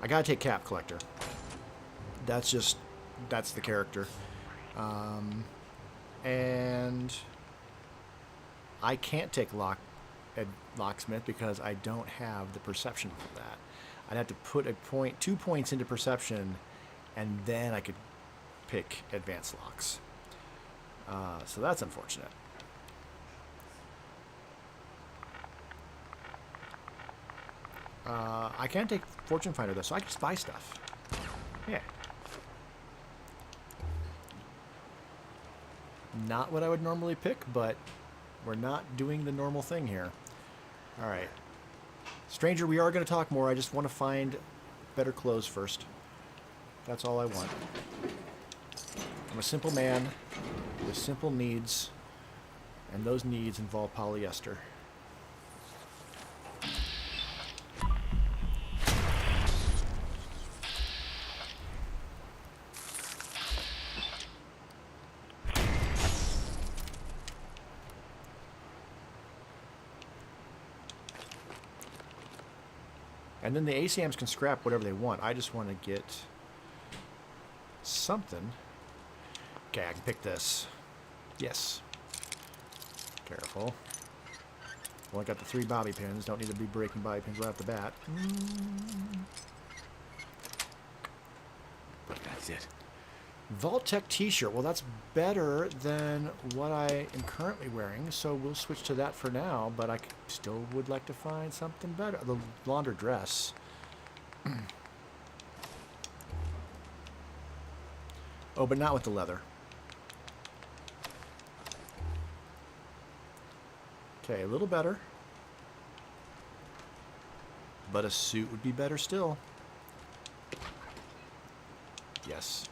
S1: I gotta take Cap Collector. That's the character. And I can't take Locksmith because I don't have the perception for that. I'd have to put 2 points into perception, and then I could pick advanced locks. So that's unfortunate. I can't take Fortune Finder though, so I can just buy stuff. Yeah. Not what I would normally pick, but we're not doing the normal thing here. Alright. Stranger, we are going to talk more. I just want to find better clothes first. That's all I want. I'm a simple man with simple needs, and those needs involve polyester. And then the ACMs can scrap whatever they want. I just want to get something. Okay, I can pick this. Yes. Careful. Well, I got the 3 bobby pins. Don't need to be breaking bobby pins right off the bat.
S3: But that's it.
S1: Vault-Tec t-shirt. Well, that's better than what I am currently wearing, so we'll switch to that for now, but I still would like to find something better. The launder dress. Oh, but not with the leather. Okay, a little better. But a suit would be better still. Yes.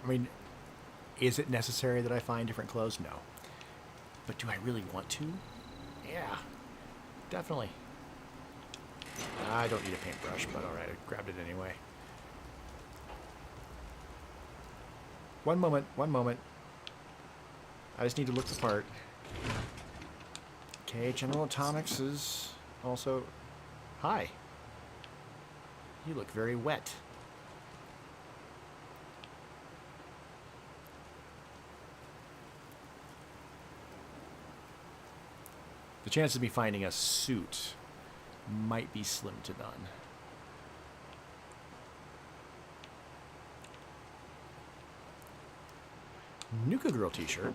S1: I mean, is it necessary that I find different clothes? No. But do I really want to? Yeah, definitely. I don't need a paintbrush, but alright, I grabbed it anyway. One moment. One moment. I just need to look the part. Okay, General Atomics is also... Hi. You look very wet. The chance of me finding a suit might be slim to none. Nuka Girl t-shirt.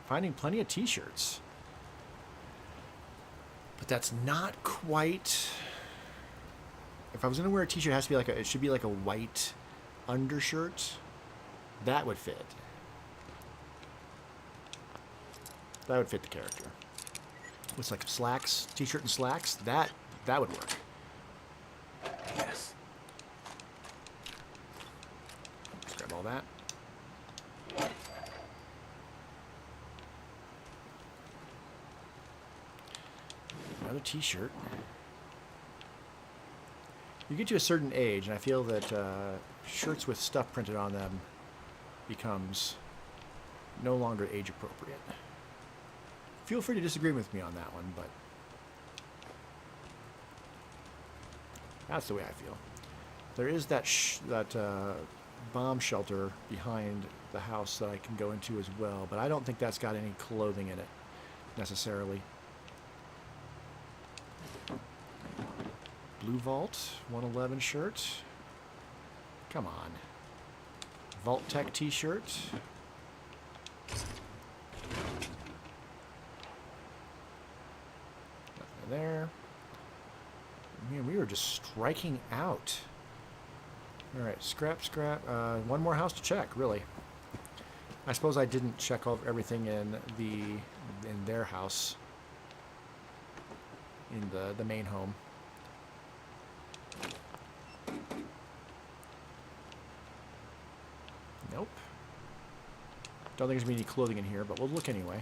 S1: Finding plenty of t-shirts. But that's not quite... If I was going to wear a t-shirt, it has to be like a... It should be like a white undershirt. That would fit. That would fit the character. Looks like slacks, t-shirt and slacks. That would work. Yes. Let's grab all that. Another t-shirt. You get to a certain age, and I feel that shirts with stuff printed on them becomes no longer age appropriate. Feel free to disagree with me on that one, but that's the way I feel. There is that bomb shelter behind the house that I can go into as well, but I don't think that's got any clothing in it necessarily. Blue Vault 111 shirt. Come on. Vault Tech t-shirt. Nothing there. Man, we were just striking out. Alright, scrap. One more house to check, really. I suppose I didn't check everything in their house. In the main home. Nope. Don't think there's gonna be any clothing in here, but we'll look anyway.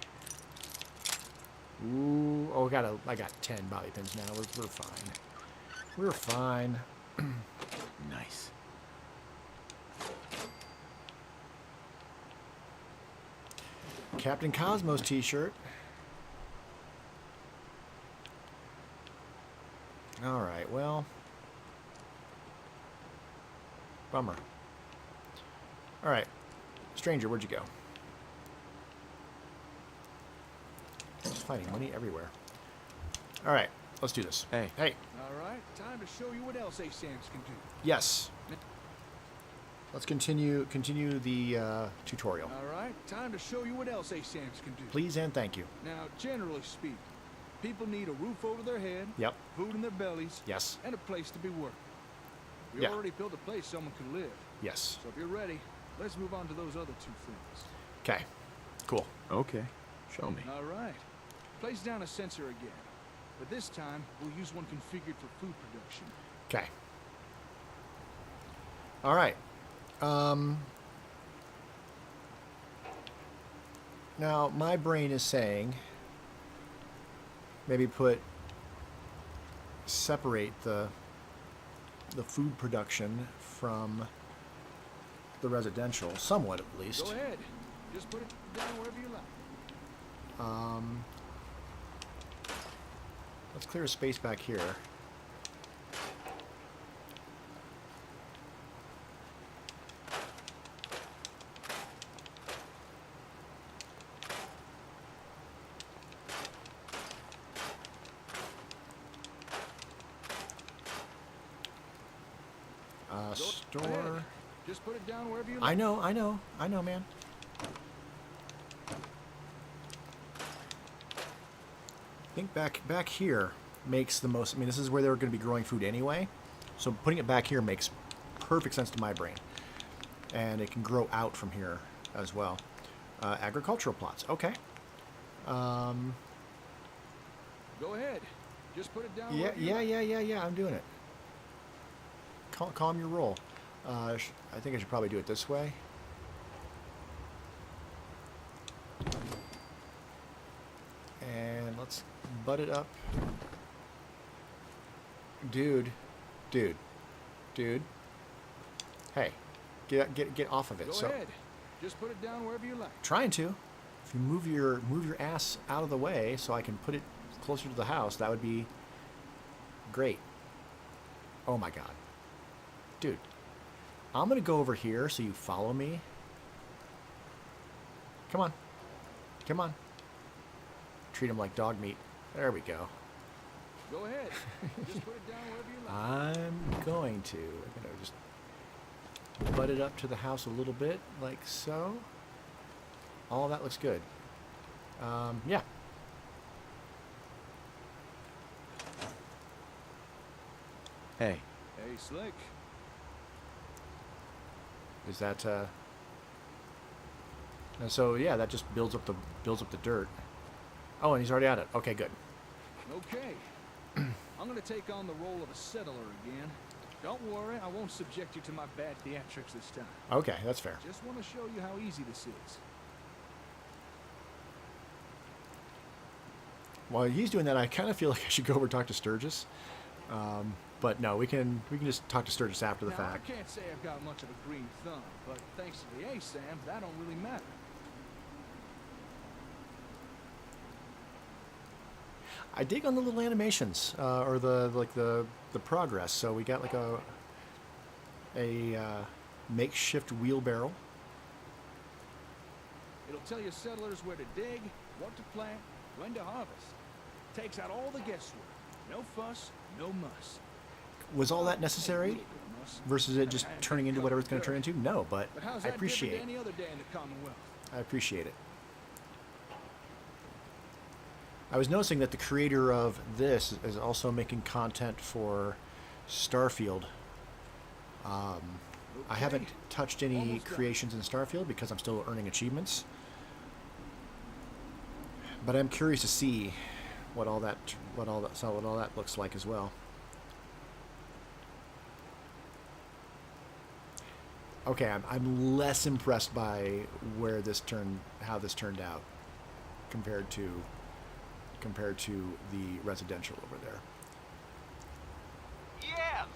S1: Ooh, oh, I got 10 bobby pins now. We're fine. We're fine.
S3: Nice.
S1: Captain Cosmos t-shirt. All right, well. Bummer. All right. Stranger, where'd you go? Just finding money everywhere. All right, let's do this.
S9: Hey.
S1: Hey.
S12: All right, time to show you what else ASAMs can do.
S1: Yes. Let's continue the tutorial.
S12: All right, time to show you what else ASAMs can do.
S1: Please and thank you.
S12: Now, generally speaking, people need a roof over their head,
S1: Yep.
S12: food in their bellies,
S1: Yes.
S12: and a place to be working. We
S1: Yeah.
S12: already built a place someone can live.
S1: Yes.
S12: So if you're ready, let's move on to those other two things.
S1: Okay. Cool.
S9: Okay. Show me.
S12: All right. Place down a sensor again. But this time, we'll use one configured for food production.
S1: Okay. All right. Now, my brain is saying maybe separate the food production from the residential, somewhat at least.
S12: Go ahead. Just put it down wherever you like.
S1: Let's clear a space back here.
S12: Go ahead.
S1: Store.
S12: Just put it down wherever you like.
S1: I know, man. I think back here makes the most. I mean, this is where they're going to be growing food anyway, so putting it back here makes perfect sense to my brain, and it can grow out from here as well. Agricultural plots, okay.
S12: Go ahead. Just put it down.
S1: Yeah. I'm doing it. Calm your roll. I think I should probably do it this way. And let's butt it up. Dude. dude. Hey, get off of it.
S12: Go ahead. Just put it down wherever you like.
S1: Trying to. If you move your ass out of the way so I can put it closer to the house, that would be great. Oh my god. Dude. I'm gonna go over here so you follow me. Come on. Come on. Treat him like dog meat. There we go.
S12: Go ahead. Just put it down wherever you like.
S1: I'm going to. I'm gonna just butt it up to the house a little bit, like so. All that looks good. Yeah.
S9: Hey.
S12: Hey, Slick.
S1: Is that and so yeah, that just builds up the dirt. Oh, and he's already at it. Okay, good.
S12: Okay. I'm gonna take on the role of a settler again. Don't worry, I won't subject you to my bad theatrics this time.
S1: Okay, that's fair.
S12: Just want to show you how easy this is.
S1: While he's doing that, I kind of feel like I should go over and talk to Sturgis. But no, we can just talk to Sturgis after the
S12: Now,
S1: fact.
S12: I can't say I've got much of a green thumb, but thanks to the ASAMs, that don't really matter.
S1: I dig on the little animations, or the progress. So we got like a makeshift wheelbarrow.
S12: It'll tell your settlers where to dig, what to plant, when to harvest. Takes out all the guesswork. No fuss, no muss.
S1: Was all that necessary? Versus it just turning into whatever it's going to turn into? No, but
S12: how's
S1: I
S12: that
S1: appreciate
S12: different than any other day in the Commonwealth?
S1: I appreciate it. I was noticing that the creator of this is also making content for Starfield. I haven't touched any creations in Starfield because I'm still earning achievements. But I'm curious to see what all that looks like as well. Okay, I'm less impressed by how this turned out compared to the residential over there.
S11: Yes!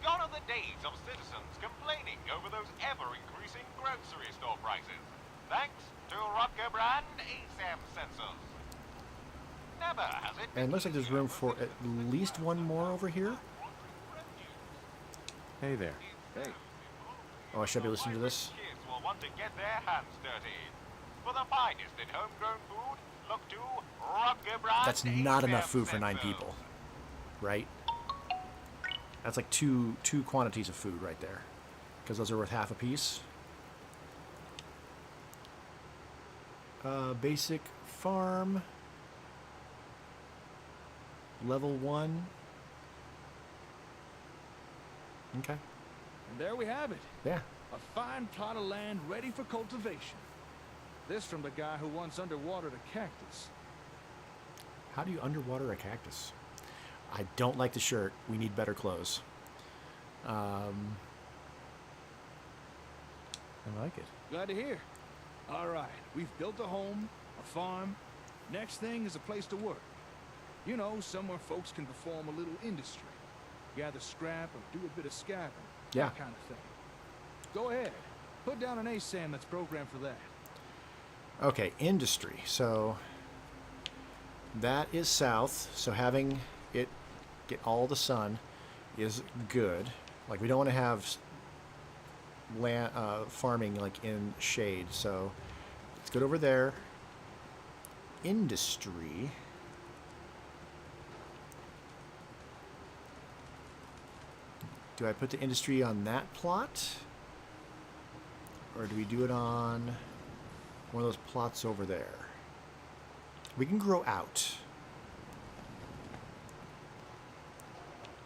S11: Gone are the days of citizens complaining over those ever-increasing grocery store prices. Thanks to Rutger brand ASAM sensors. Never has it
S1: And it looks like there's room for at least one more over here.
S9: Hey there.
S12: Hey.
S1: Oh, I should be listening to this.
S11: Kids will want to get their hands dirty. For the finest in homegrown food, look to Rutger brand.
S1: That's not
S11: ASAM
S1: enough food for 9
S11: sensors.
S1: people, right? That's like two quantities of food right there, because those are worth half a piece. Basic farm, level 1. Okay.
S12: And there we have it.
S1: Yeah.
S12: A fine plot of land ready for cultivation. This from the guy who once underwatered a cactus.
S1: How do you underwater a cactus? I don't like the shirt. We need better clothes. I like it.
S12: Glad to hear. All right, we've built a home, a farm. Next thing is a place to work. You know, somewhere folks can perform a little industry. Gather scrap or do a bit of scabbing.
S1: Yeah.
S12: That kind of thing. Go ahead. Put down an ASAM that's programmed for that.
S1: Okay, industry. So that is south. So having it get all the sun is good. Like, we don't want to have land farming like in shade. So let's go over there. Industry. Do I put the industry on that plot? Or do we do it on one of those plots over there? We can grow out.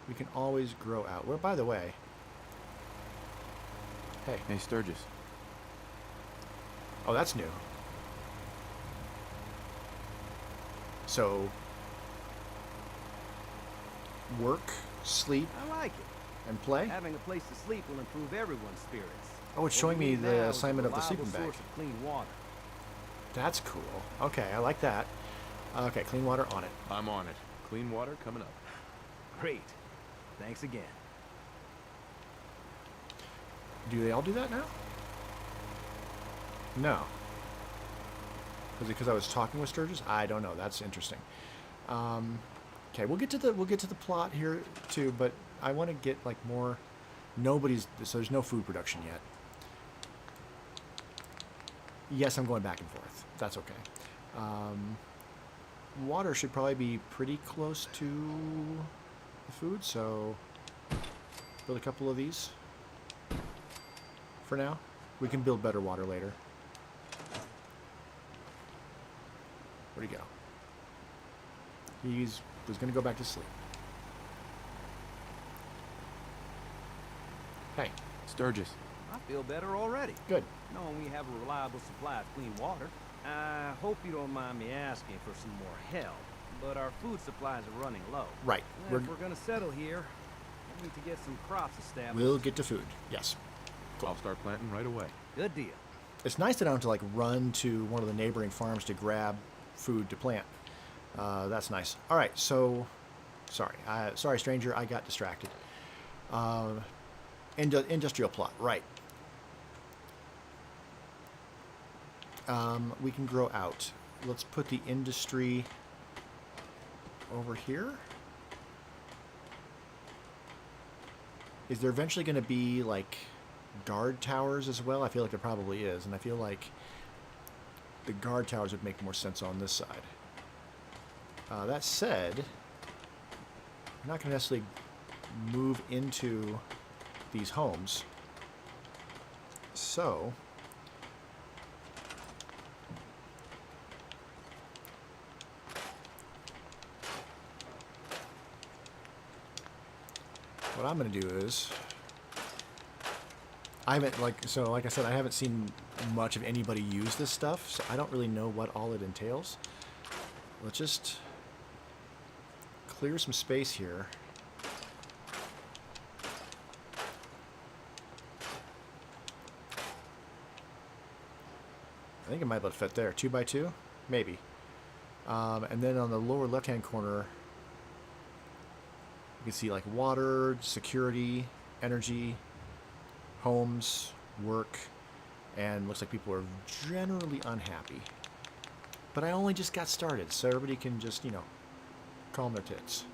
S1: We can always grow out. Well, by the way. Hey.
S9: Hey, Sturgis.
S1: Oh, that's new. So, work, sleep,
S6: I like it.
S1: and play?
S6: Having a place to sleep will improve everyone's spirits.
S1: Oh, it's
S6: What
S1: showing
S6: we
S1: me
S6: need
S1: the
S6: now is a
S1: assignment of the
S6: reliable
S1: sleeping bag.
S6: source of clean water.
S1: That's cool. Okay, I like that. Okay, clean water on it.
S9: I'm on it. Clean water coming up.
S6: Great. Thanks again.
S1: Do they all do that now? No. Was it because I was talking with Sturgis? I don't know. That's interesting. Okay, we'll get to the plot here too, but I want to get like more. So there's no food production yet. Yes, I'm going back and forth. That's okay. Water should probably be pretty close to the food, so build a couple of these for now. We can build better water later. Where'd he go? He was going to go back to sleep. Hey.
S9: Sturgis.
S6: I feel better already.
S1: Good.
S6: Knowing we have a reliable supply of clean water. I hope you don't mind me asking for some more help, but our food supplies are running low.
S1: Right.
S6: If we're gonna settle here, we need to get some crops established.
S1: We'll get to food. Yes.
S9: Cool. I'll start planting right away.
S6: Good deal.
S1: It's nice that I don't have to like run to one of the neighboring farms to grab food to plant. That's nice. All right. So, sorry, stranger. I got distracted. Industrial plot. Right. We can grow out. Let's put the industry over here. Is there eventually going to be like guard towers as well? I feel like there probably is, and I feel like the guard towers would make more sense on this side. That said, I'm not going to necessarily move into these homes. So what I'm going to do is, like I said, I haven't seen much of anybody use this stuff, so I don't really know what all it entails. Let's just clear some space here. I think it might be able to fit there. 2 by 2? Maybe. And then on the lower left-hand corner, you can see like water, security, energy, homes, work, and looks like people are generally unhappy. But I only just got started, so everybody can just, calm their tits,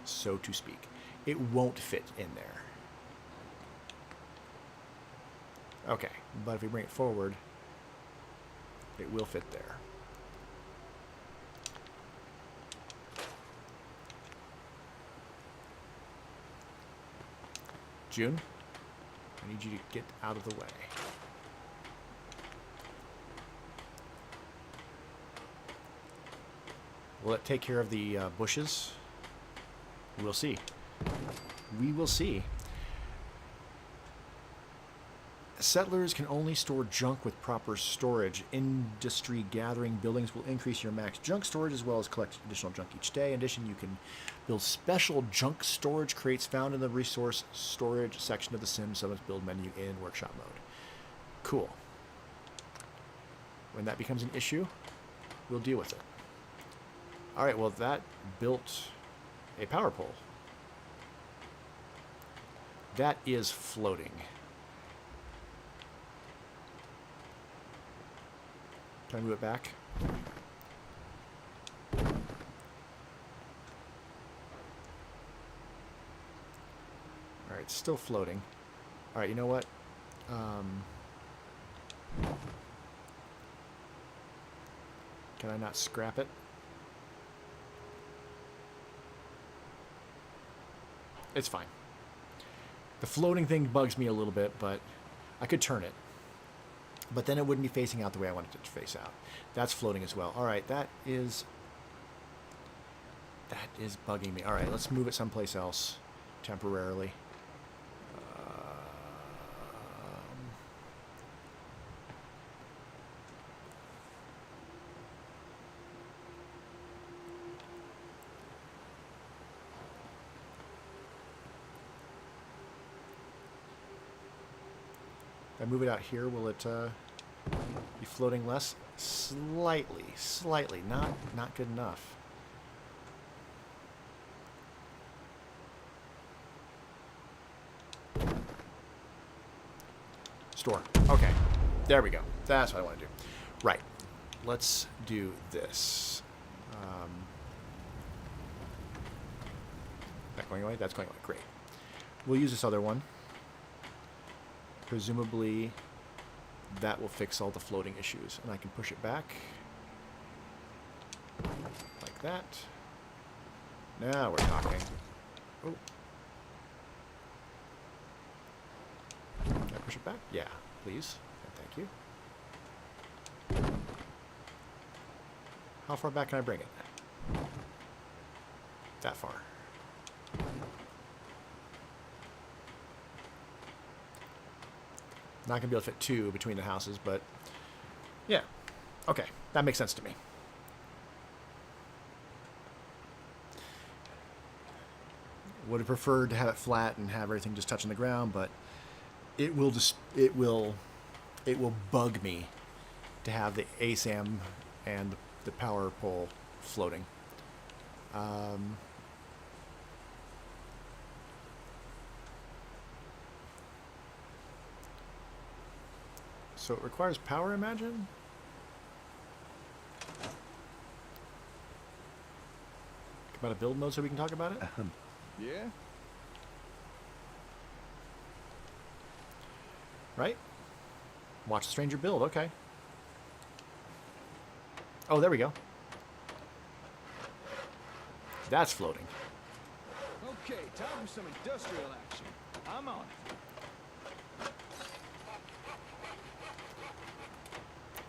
S1: so to speak. It won't fit in there. Okay, but if we bring it forward, it will fit there. June, I need you to get out of the way. Will it take care of the bushes? We'll see. We will see. Settlers can only store junk with proper storage. Industry gathering buildings will increase your max junk storage as well as collect additional junk each day. In addition, you can build special junk storage crates found in the resource storage section of the Sims Summons build menu in workshop mode. Cool. When that becomes an issue, we'll deal with it. All right, well, that built a power pole. That is floating. Can I move it back? All right, it's still floating. All right, you know what? Can I not scrap it? It's fine. The floating thing bugs me a little bit, but I could turn it. But then it wouldn't be facing out the way I wanted it to face out. That's floating as well. All right, that is bugging me. All right, let's move it someplace else temporarily. If I move it out here, will it be floating less? Slightly. Not good enough. Store. Okay. There we go. That's what I want to do. Right. Let's do this. That going away? That's going away. Great. We'll use this other one. Presumably, that will fix all the floating issues. And I can push it back. Like that. Now we're talking. Oh. Can I push it back? Yeah, please. Thank you. How far back can I bring it? That far. Not gonna be able to fit two between the houses, but yeah. Okay, that makes sense to me. Would have preferred to have it flat and have everything just touching the ground, but it will bug me to have the ASAM and the power pole floating. So it requires power, imagine? About a build mode so we can talk about it?
S12: Yeah?
S1: Right? Watch the stranger build, okay. Oh, there we go. That's floating.
S12: Okay, time for some industrial action. I'm on it.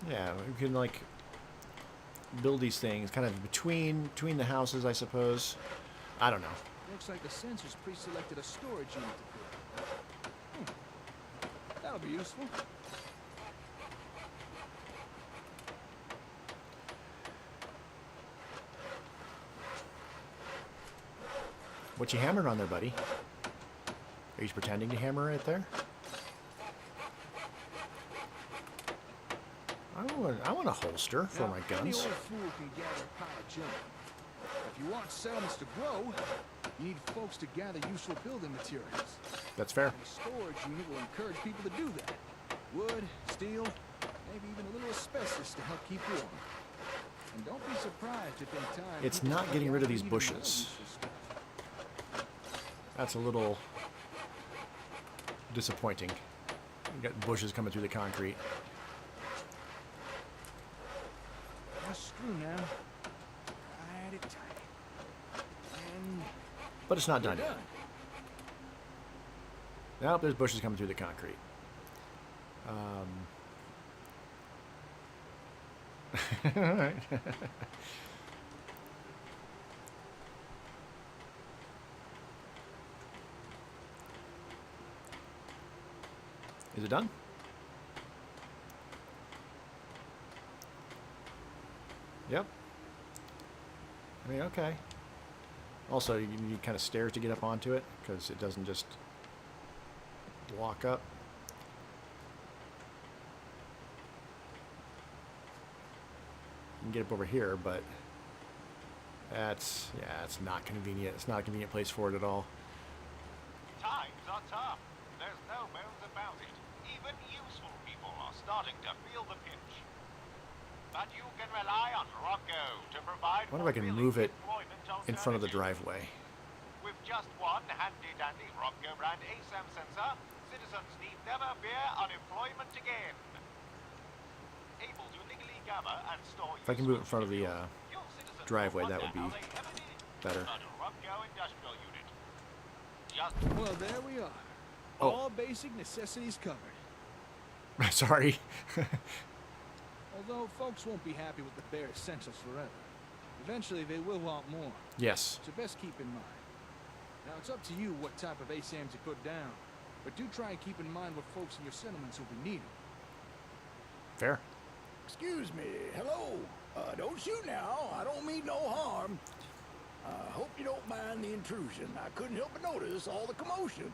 S1: Yeah, we can like build these things kind of between the houses, I suppose. I don't know.
S12: Looks like the sensors pre-selected a storage unit to put. That'll be useful.
S1: What you hammering on there, buddy? Are you pretending to hammer it there? I want a holster for
S12: Now,
S1: my
S12: any
S1: guns.
S12: old fool can gather a pile of junk. If you want settlements to grow, you need folks to gather useful building materials.
S1: That's fair.
S12: The storage unit will encourage people to do that. Wood, steel, maybe even a little asbestos to help keep warm. And don't be surprised if in time...
S1: It's
S12: people
S1: not
S12: start
S1: getting rid of
S12: gathering
S1: these
S12: even more
S1: bushes.
S12: useful stuff.
S1: That's a little disappointing. You got bushes coming through the concrete.
S12: Just screw now. Right it tight. And
S1: But it's not
S12: you're
S1: done yet. Nope, there's bushes coming through the concrete. Alright. Is it done? Yep. I mean, okay. Also, you need kind of stairs to get up onto it, because it doesn't just walk up. You can get up over here, but that's, yeah, it's not convenient. It's not a convenient place for it at all.
S11: Times are tough. There's no bones about it. Even useful people are starting to feel the pinch. But you can rely on Rocco to provide
S1: I wonder if I can move it in front of the
S11: alternatives.
S1: driveway.
S11: With just one handy-dandy Rocco brand ASAM sensor, citizens need never fear unemployment again. Able to legally gather and store
S1: If I can move it in front of the
S11: your citizens
S1: driveway,
S11: will
S1: that would be
S11: wonder how they ever did
S1: better.
S11: run a Rocco industrial unit. Just
S12: well, there we are.
S1: Oh.
S12: All basic necessities covered.
S1: Sorry.
S12: Although folks won't be happy with the bare essentials forever. Eventually they will want more.
S1: Yes.
S12: So best keep in mind. Now it's up to you what type of ASAMs you put down. But do try and keep in mind what folks in your settlements will be needing.
S1: Fair.
S13: Excuse me. Hello. Don't shoot now. I don't mean no harm. Hope you don't mind the intrusion. I couldn't help but notice all the commotion.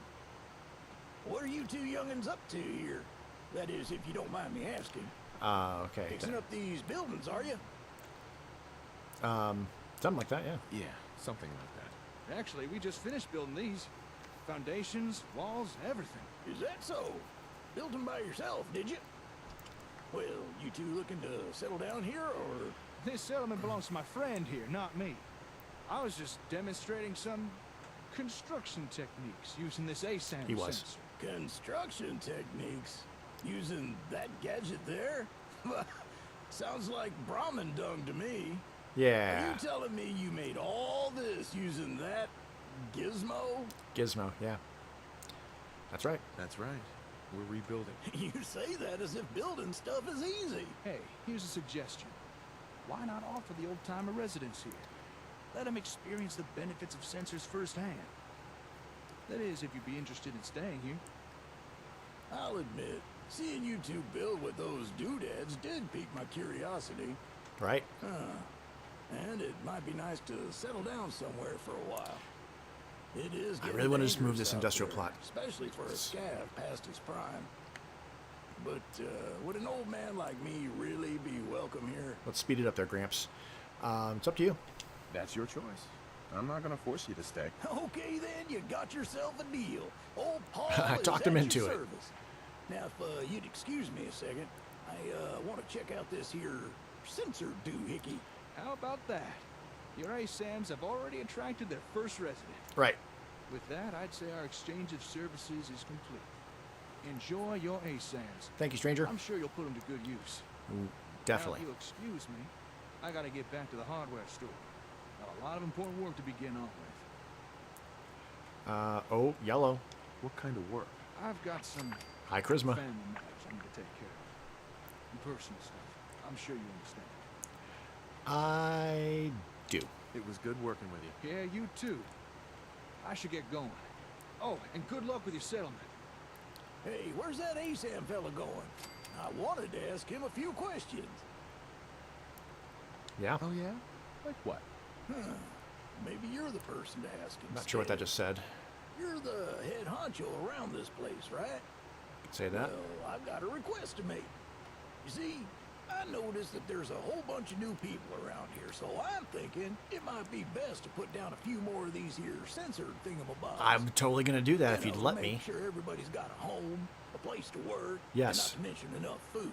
S13: What are you two youngins up to here? That is, if you don't mind me asking.
S1: Okay.
S13: Fixing up these buildings, are you?
S1: Something like that, yeah.
S9: Yeah, something like that.
S12: Actually, we just finished building these. Foundations, walls, everything.
S13: Is that so? Built them by yourself, did you? Well, you two looking to settle down here, or?
S12: This settlement belongs to my friend here, not me. I was just demonstrating some construction techniques using this ASAM
S1: He was.
S12: sensor.
S13: Construction techniques? Using that gadget there? Sounds like Brahmin dung to me. Are
S1: Yeah.
S13: you telling me you made all this using that gizmo?
S1: Gizmo, yeah. That's right.
S9: That's right. We're rebuilding.
S13: You say that as if building stuff is easy.
S12: Hey, here's a suggestion. Why not offer the old-timer residents here? Let them experience the benefits of sensors firsthand. That is, if you'd be interested in staying here.
S13: I'll admit, seeing you two build with those doodads did pique my curiosity.
S1: Right?
S13: And it might be nice to settle down somewhere for a while. It is
S1: I
S13: getting
S1: really want to just move
S13: dangerous
S1: this
S13: out
S1: industrial
S13: there,
S1: plot.
S13: especially for a scav past his prime. But would an old man like me really be welcome here?
S1: Let's speed it up there, Gramps. It's up to you.
S9: That's your choice. I'm not gonna force you to stay.
S13: Okay then, you got yourself a deal. Old Paul
S1: I
S13: is
S1: talked
S13: at
S1: him
S13: your
S1: into it.
S13: service. Now, if you'd excuse me a second, I want to check out this here sensor doohickey.
S12: How about that? Your ASAMs have already attracted their first resident.
S1: Right.
S12: With that, I'd say our exchange of services is complete. Enjoy your ASAMs.
S1: Thank you, stranger.
S12: I'm sure you'll put them to good use.
S1: Ooh, definitely.
S12: Now, if you'll excuse me, I gotta get back to the hardware store. Got a lot of important work to begin on with.
S1: Oh, yellow.
S9: What kind of work?
S12: I've got some
S1: High charisma.
S12: family matters I need to take care of. And personal stuff. I'm sure you understand.
S1: I do.
S9: It was good working with you.
S12: Yeah, you too. I should get going. Oh, and good luck with your settlement.
S13: Hey, where's that ASAM fella going? I wanted to ask him a few questions.
S1: Yeah.
S9: Oh yeah? Like what?
S13: Maybe you're the person to ask him.
S1: Not sure what that just said.
S13: You're the head honcho around this place, right?
S1: Could say that.
S13: Well, I've got a request to make. You see, I noticed that there's a whole bunch of new people around here, so I'm thinking it might be best to put down a few more of these here sensor thingamabobs.
S1: I'm totally going to do that
S13: You
S1: if you'd
S13: know,
S1: let
S13: make
S1: me.
S13: sure everybody's got a home, a place to work,
S1: Yes.
S13: and not to mention enough food.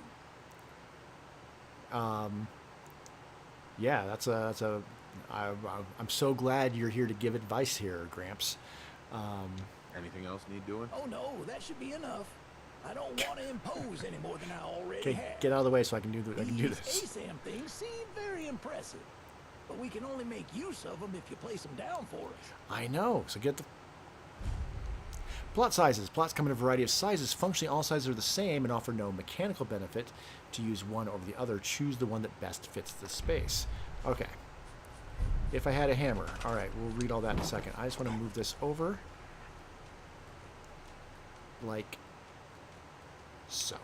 S1: Yeah, I'm so glad you're here to give advice here, Gramps.
S9: Anything else need doing?
S13: Oh no, that should be enough. I don't want to impose any more than I already
S1: Okay,
S13: have.
S1: get out of the way so I can do
S13: These
S1: this.
S13: ASAM things seem very impressive, but we can only make use of them if you place them down for us.
S1: I know. So get the plot sizes. Plots come in a variety of sizes. Functionally, all sizes are the same and offer no mechanical benefit to use one over the other. Choose the one that best fits the space. Okay. If I had a hammer. All right, we'll read all that in a second. I just want to move this over like so.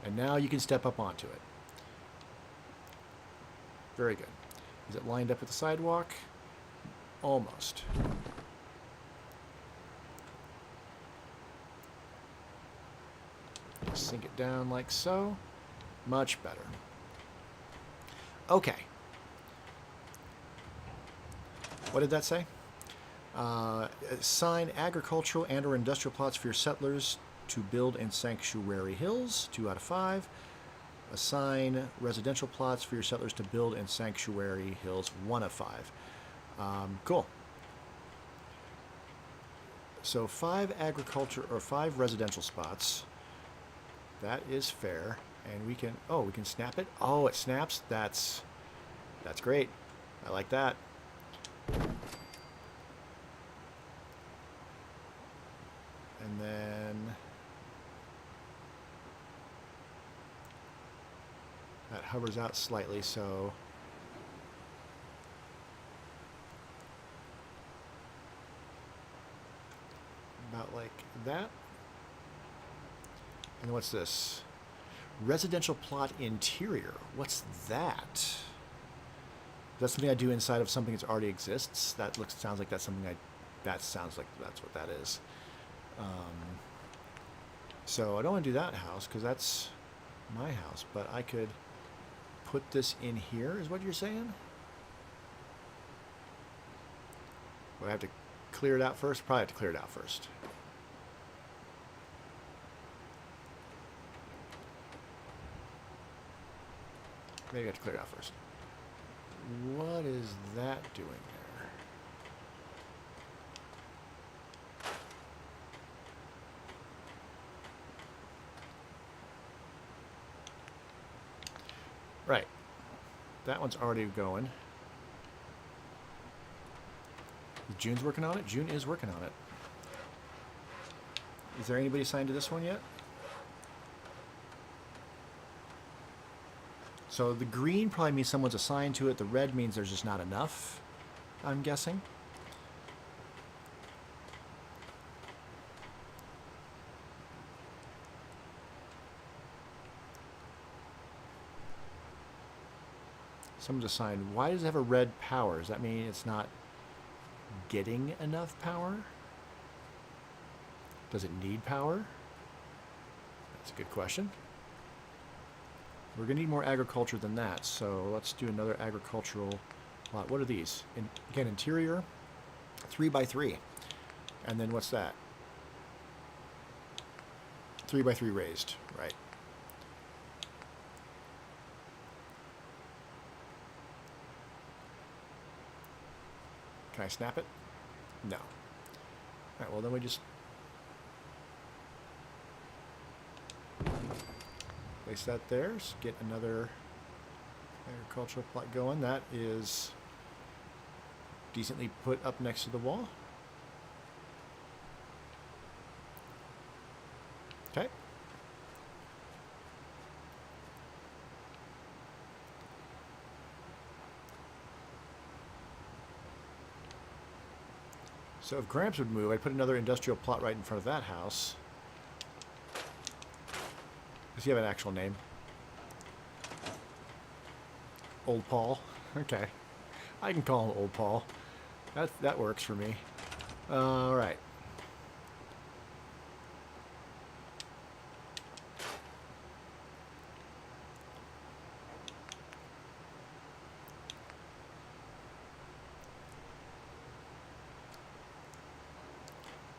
S1: And now you can step up onto it. Very good. Is it lined up with the sidewalk? Almost. Sink it down like so. Much better. Okay. What did that say? Assign agricultural and or industrial plots for your settlers to build in Sanctuary Hills, 2 out of 5. Assign residential plots for your settlers to build in Sanctuary Hills, 1 of 5. Cool. So 5 agriculture or 5 residential spots. That is fair. And we can, oh, we can snap it. Oh, it snaps. That's great. I like that. And then that hovers out slightly, so about like that. And what's this? Residential plot interior. What's that? That's something I do inside of something that already exists. Sounds like that's something that sounds like that's what that is. So I don't want to do that house because that's my house, but I could put this in here, is what you're saying? Would I have to clear it out first? Probably have to clear it out first. Maybe I have to clear it out first. What is that doing there? Right. That one's already going. June's working on it? June is working on it. Is there anybody assigned to this one yet? So the green probably means someone's assigned to it. The red means there's just not enough, I'm guessing. Someone's assigned. Why does it have a red power? Does that mean it's not getting enough power? Does it need power? That's a good question. We're going to need more agriculture than that, so let's do another agricultural plot. What are these? Again, interior, 3x3. And then what's that? 3x3 raised, right. Can I snap it? No. All right, well then we just place that there. So get another agricultural plot going. That is decently put up next to the wall. Okay. So if Gramps would move, I'd put another industrial plot right in front of that house. Does he have an actual name? Old Paul? Okay. I can call him Old Paul. That works for me. Alright.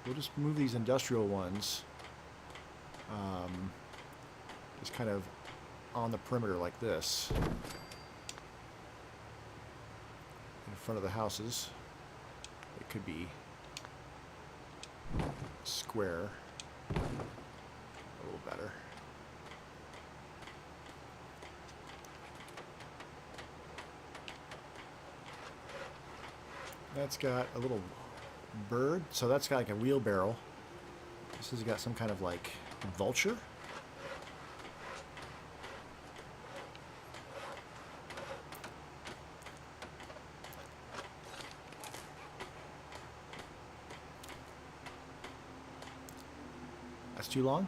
S1: We'll just move these industrial ones just kind of on the perimeter like this in front of the houses. It could be square a little better. That's got a little bird, so that's got like a wheelbarrow. This has got some kind of like vulture. That's too long.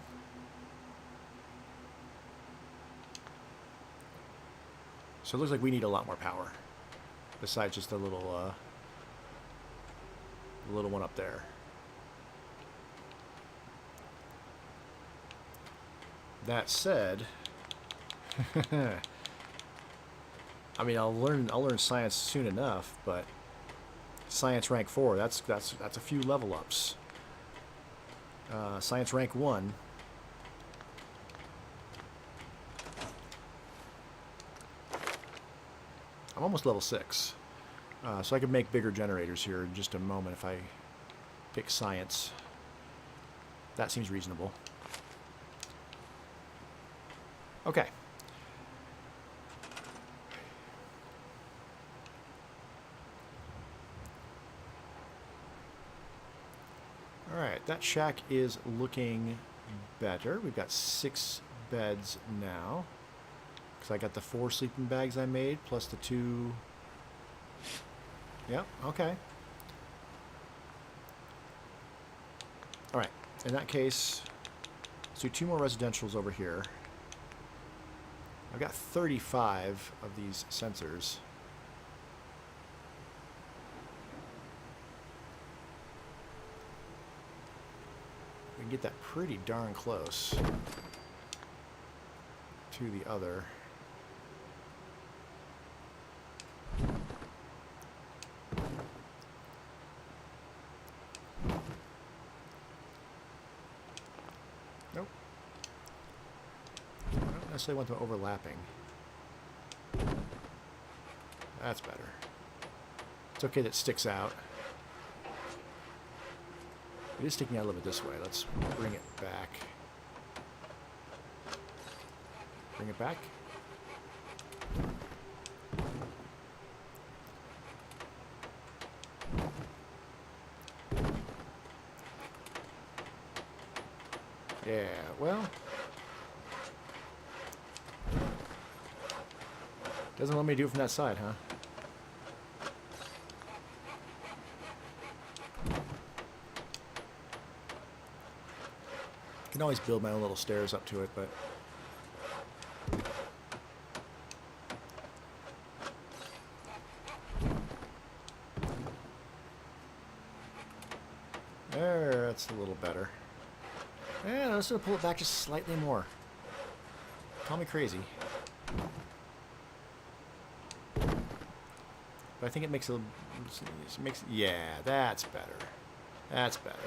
S1: So it looks like we need a lot more power besides just a little one up there. That said, I mean, I'll learn science soon enough, but science rank 4, that's a few level ups. Science rank 1. I'm almost level 6. So I could make bigger generators here in just a moment if I pick science. That seems reasonable. Okay. Alright, that shack is looking better. We've got 6 beds now. Because I got the 4 sleeping bags I made, plus the 2... Yep, okay. Alright, in that case, let's do 2 more residentials over here. I've got 35 of these sensors. We can get that pretty darn close to the other. Nope. I don't necessarily want them overlapping. That's better. It's okay that it sticks out. It is sticking out a little bit this way. Let's bring it back. Bring it back. Yeah, well. Doesn't want me to do it from that side, huh? I can always build my own little stairs up to it, but... There, that's a little better. Yeah, let's pull it back just slightly more. Call me crazy. But I think it makes a... yeah, that's better. That's better.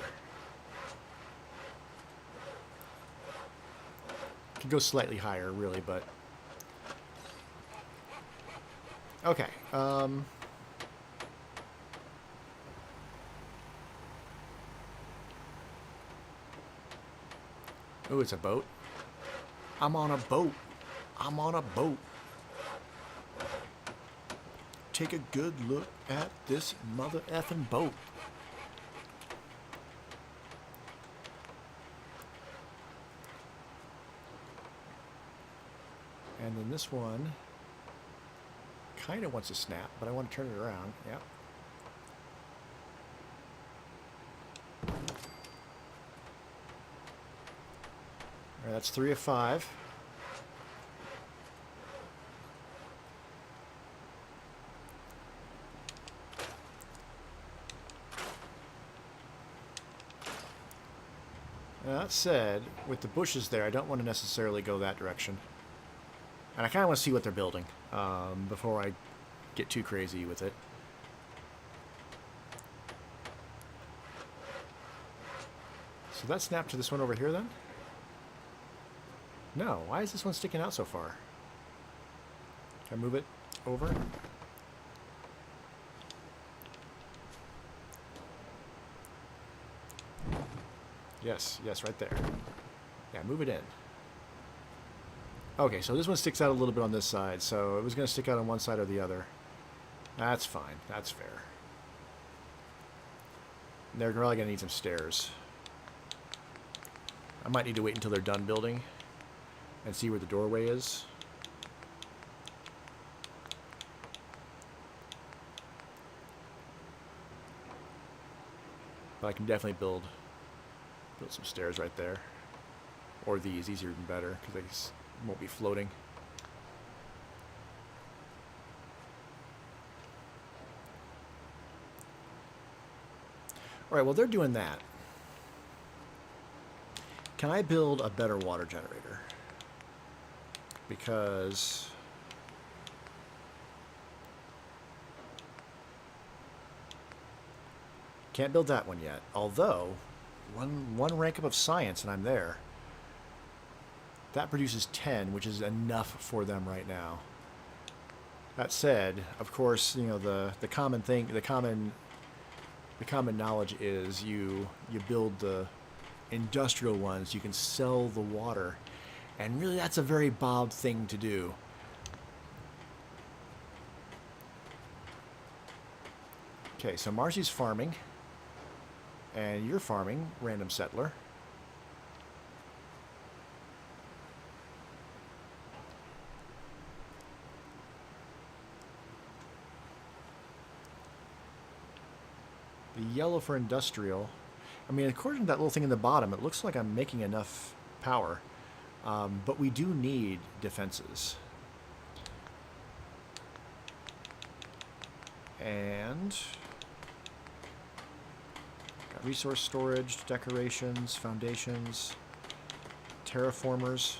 S1: Could go slightly higher, really, but... Okay, Oh, it's a boat. I'm on a boat. I'm on a boat. Take a good look at this mother effing boat. And then this one kind of wants to snap, but I want to turn it around. Yep. All right, that's 3 of 5. Now, that said, with the bushes there, I don't want to necessarily go that direction. And I kind of want to see what they're building before I get too crazy with it. So that snapped to this one over here then? No, why is this one sticking out so far? Can I move it over? Yes, yes, right there. Yeah, move it in. Okay, so this one sticks out a little bit on this side, so it was going to stick out on one side or the other. That's fine. That's fair. They're probably going to need some stairs. I might need to wait until they're done building and see where the doorway is. But I can definitely build some stairs right there. Or these are even better, because they won't be floating. Alright, well they're doing that. Can I build a better water generator? Because... can't build that one yet. Although, one rank up of science and I'm there. That produces 10, which is enough for them right now. That said, of course, you know, the common thing, the common knowledge is you build the industrial ones, you can sell the water, and really that's a very Bob thing to do. Okay, so Marcy's farming, and you're farming, random settler. The yellow for industrial. I mean, according to that little thing in the bottom, it looks like I'm making enough power. But we do need defenses. And... got resource storage, decorations, foundations, terraformers.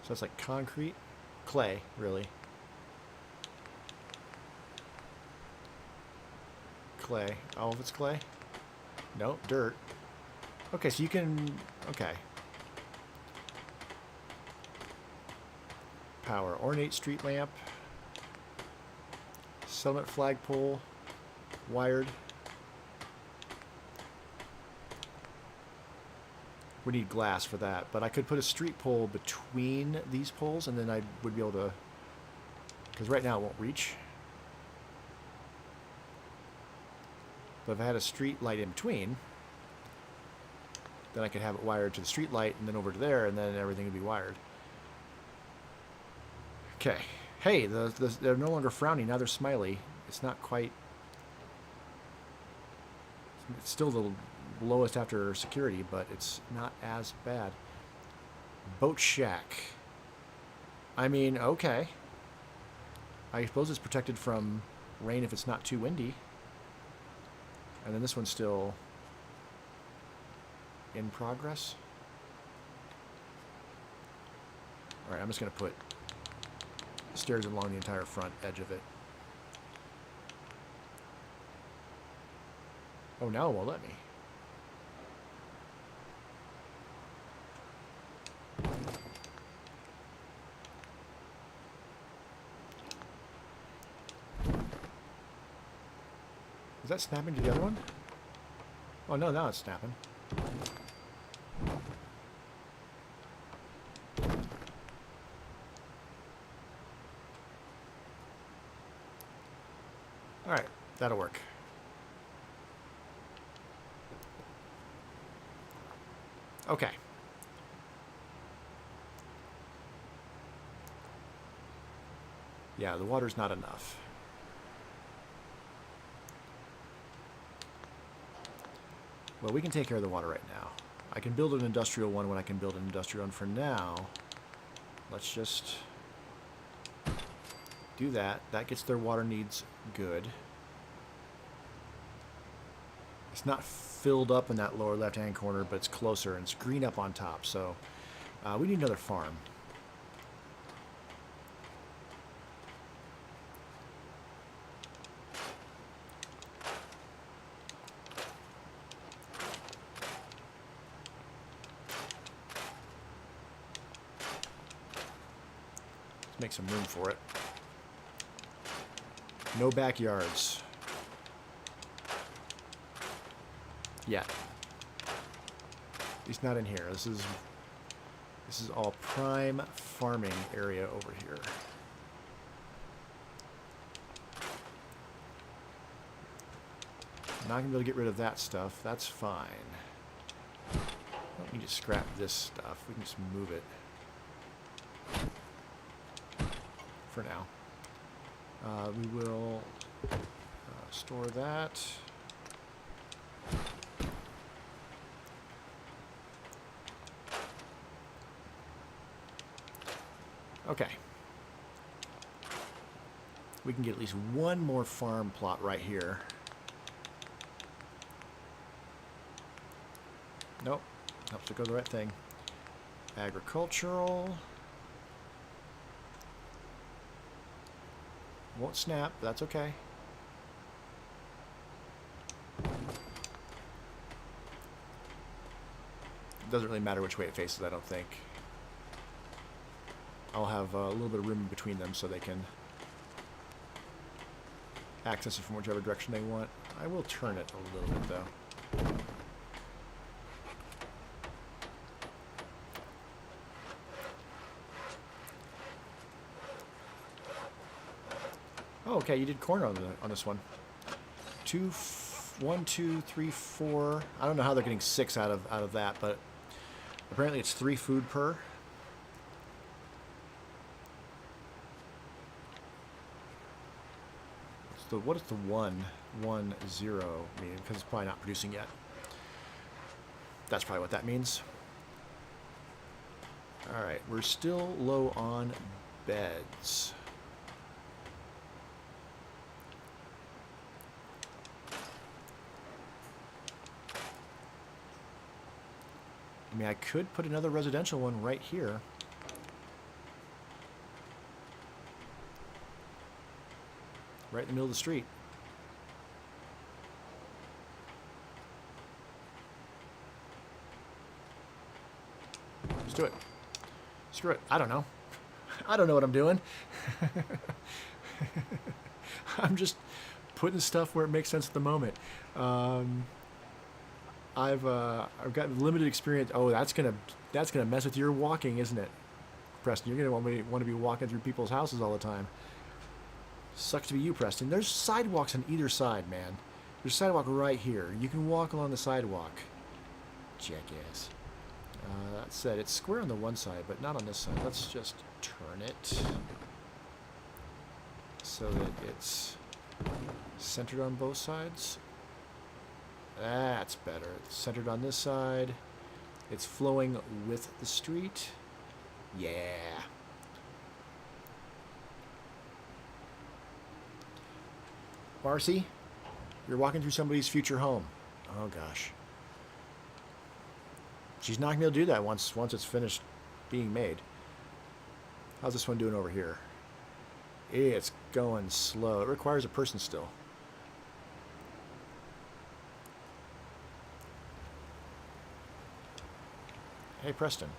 S1: So that's like concrete. Clay, really. Clay. All of it's clay? No, dirt. Okay, so you can... okay. Power. Ornate street lamp. Settlement flagpole. Wired. We need glass for that, but I could put a street pole between these poles and then I would be able to, because right now it won't reach. But if I had a street light in between, then I could have it wired to the street light and then over to there, and then everything would be wired. Okay. Hey, they're no longer frowning, now they're smiley. It's not quite... It's still the lowest after security, but it's not as bad. Boat shack. I mean, okay. I suppose it's protected from rain if it's not too windy. And then this one's still in progress. Alright, I'm just going to put stairs along the entire front edge of it. Oh, now it won't let me. Is that snapping to the other one? Oh no, now it's snapping. Alright, that'll work. Okay. Yeah, the water's not enough. Well, we can take care of the water right now. I can build an industrial one when I can build an industrial one. For now, let's just do that. That gets their water needs good. It's not filled up in that lower left-hand corner, but it's closer, and it's green up on top. So we need another farm. Make some room for it. No backyards. Yet. At least not in here. This is all prime farming area over here. Not gonna be able to get rid of that stuff. That's fine. Don't need to scrap this stuff. We can just move it. For now. We will store that. Okay. We can get at least one more farm plot right here. Nope. Helps to go the right thing. Agricultural. Won't snap, but that's okay. It doesn't really matter which way it faces, I don't think. I'll have a little bit of room between them so they can access it from whichever direction they want. I will turn it a little bit, though. Oh, okay, you did corn on this one. 1, 2, 3, 4. I don't know how they're getting 6 out of that, but apparently it's 3 food per. So what does the 1, 1, 0 mean? Because it's probably not producing yet. That's probably what that means. All right, we're still low on beds. I mean, I could put another residential one right here. Right in the middle of the street. Let's do it. Screw it. I don't know. I don't know what I'm doing. I'm just putting stuff where it makes sense at the moment. I've got limited experience. Oh, that's gonna mess with your walking, isn't it, Preston? You're gonna want to be walking through people's houses all the time. Sucks to be you, Preston. There's sidewalks on either side, man. There's a sidewalk right here. You can walk along the sidewalk. Jackass. That said, it's square on the one side, but not on this side. Let's just turn it so that it's centered on both sides. That's better. It's centered on this side. It's flowing with the street. Yeah. Marcy, you're walking through somebody's future home. Oh gosh. She's not going to be able to do that once it's finished being made. How's this one doing over here? It's going slow. It requires a person still. Hey, Preston.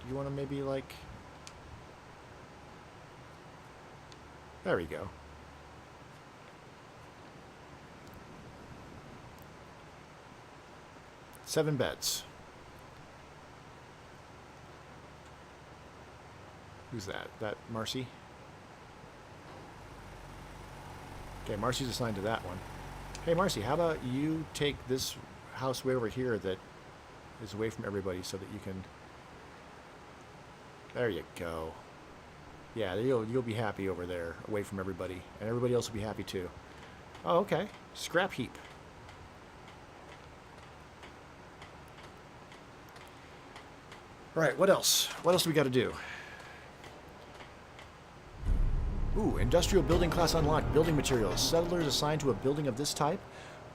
S1: Do you want to maybe, like... There we go. Seven beds. Who's that? That Marcy? Okay, Marcy's assigned to that one. Hey, Marcy, how about you take this house way over here that is away from everybody so that you can... There you go. Yeah, you'll be happy over there, away from everybody. And everybody else will be happy too. Oh, okay. Scrap heap. All right, what else? What else do we got to do? Ooh, industrial building class unlocked. Building materials. Settlers assigned to a building of this type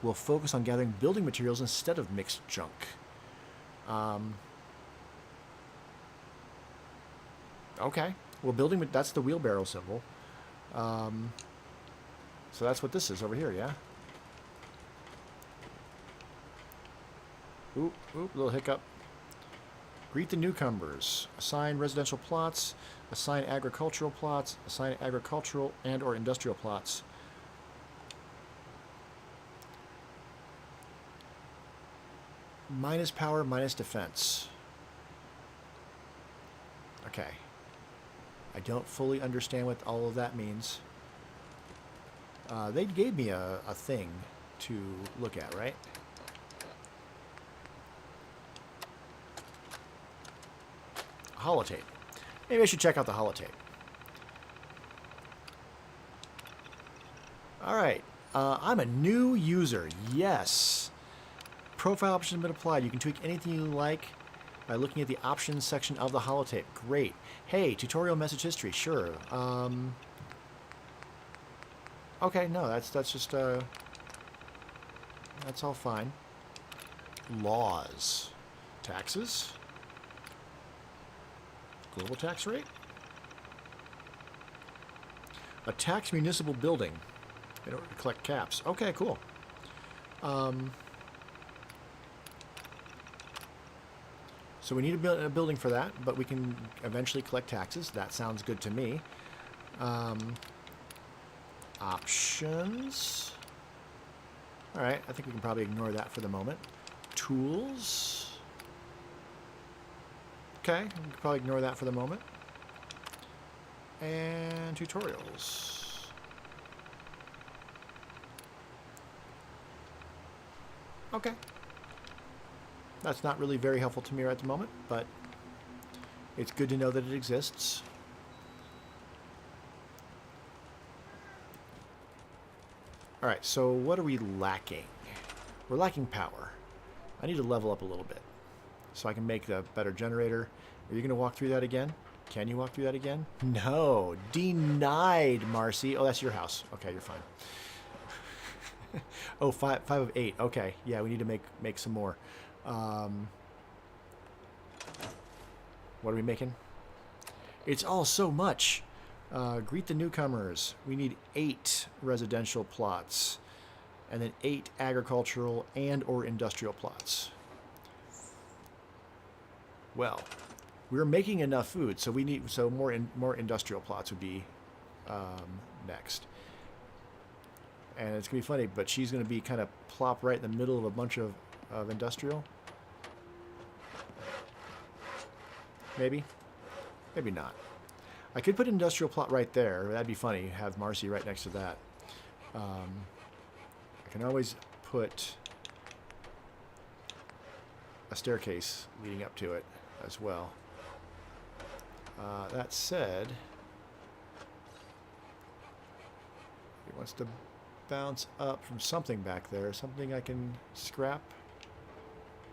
S1: will focus on gathering building materials instead of mixed junk. Okay. Well, building, that's the wheelbarrow symbol. So that's what this is over here, yeah? Oop, little hiccup. Greet the newcomers. Assign residential plots. Assign agricultural plots. Assign agricultural and or industrial plots. Minus power, minus defense. Okay. I don't fully understand what all of that means. They gave me a thing to look at, right? Holotape. Maybe I should check out the holotape. Alright. I'm a new user. Yes. Profile options have been applied. You can tweak anything you like by looking at the options section of the holotape. Great. Hey, tutorial message history. Sure. Okay, no, that's just that's all fine. Laws. Taxes. Global tax rate. A tax municipal building in order to collect caps. Okay, cool. So we need a building for that, but we can eventually collect taxes. That sounds good to me. Options. All right, I think we can probably ignore that for the moment. Tools. Okay, we can probably ignore that for the moment. And tutorials. Okay. That's not really very helpful to me right at the moment, but it's good to know that it exists. Alright, so what are we lacking? We're lacking power. I need to level up a little bit so I can make the better generator. Are you going to walk through that again? Can you walk through that again? No. Denied, Marcy. Oh, that's your house. Okay, you're fine. Oh, 5 of 8. Okay, yeah, we need to make some more. What are we making? It's all so much. Greet the newcomers. We need 8 residential plots. And then 8 agricultural and or industrial plots. Well, We're making enough food, so we need more industrial plots would be next. And it's gonna be funny, but she's gonna be kind of plop right in the middle of a bunch of industrial. Maybe, maybe not. I could put an industrial plot right there. That'd be funny. Have Marcy right next to that. I can always put a staircase leading up to it as well. That said, he wants to bounce up from something back there. Something I can scrap?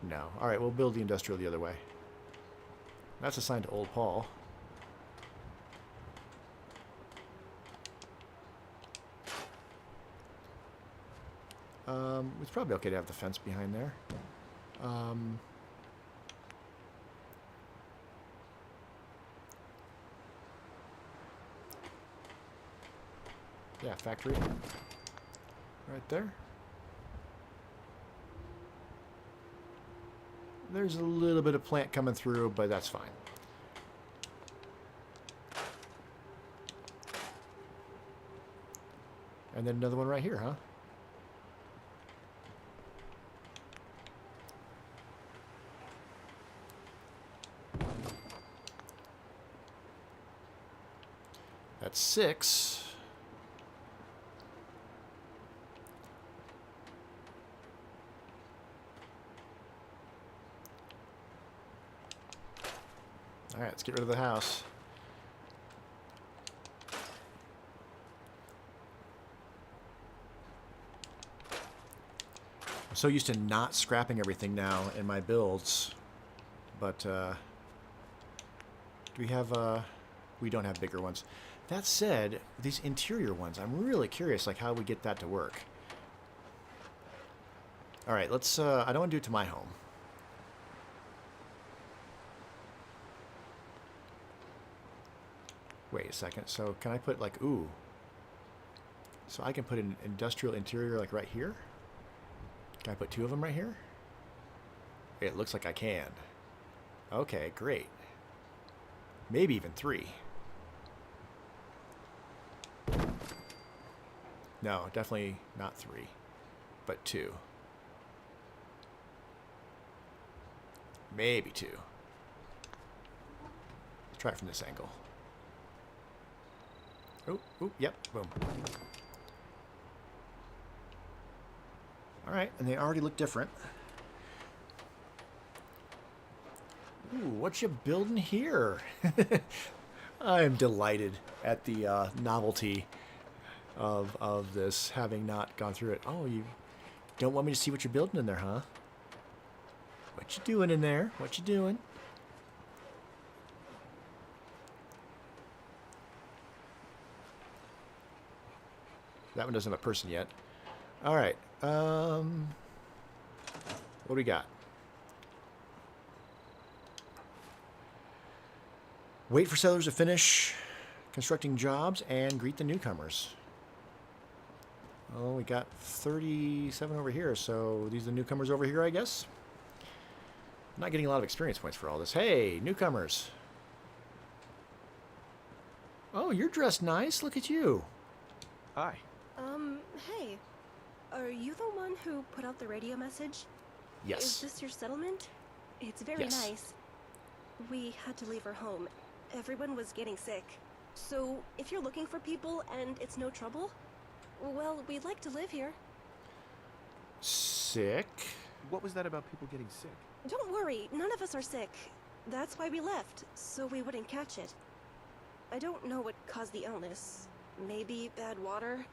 S1: No. All right, we'll build the industrial the other way. That's assigned to Old Paul. It's probably okay to have the fence behind there. Yeah, factory. Right there. There's a little bit of plant coming through, but that's fine. And then another one right here, huh? That's 6. All right, let's get rid of the house. I'm so used to not scrapping everything now in my builds, but do we have we don't have bigger ones. That said, these interior ones, I'm really curious like how we get that to work. All right, let's I don't want to do it to my home. Wait a second. So can I put like, ooh. So I can put an industrial interior like right here? Can I put 2 of them right here? It looks like I can. Okay, great. Maybe even 3. No, definitely not 3, but 2. Maybe 2. Let's try it from this angle. Oh, yep, boom. All right, and they already look different. Ooh, what you building here? I am delighted at the novelty of this, having not gone through it. Oh, you don't want me to see what you're building in there, huh? What you doing in there? What you doing? That one doesn't have a person yet. All right. What do we got? Wait for settlers to finish constructing jobs and greet the newcomers. Oh, we got 37 over here, so these are the newcomers over here, I guess. I'm not getting a lot of experience points for all this. Hey, newcomers. Oh, you're dressed nice. Look at you.
S14: Hi.
S15: Hey. Are you the one who put out the radio message?
S1: Yes.
S15: Is this your settlement? It's very nice. We had to leave our home. Everyone was getting sick. So, if you're looking for people and it's no trouble, well, we'd like to live here.
S1: Sick?
S14: What was that about people getting sick?
S15: Don't worry, none of us are sick. That's why we left, so we wouldn't catch it. I don't know what caused the illness. Maybe bad water?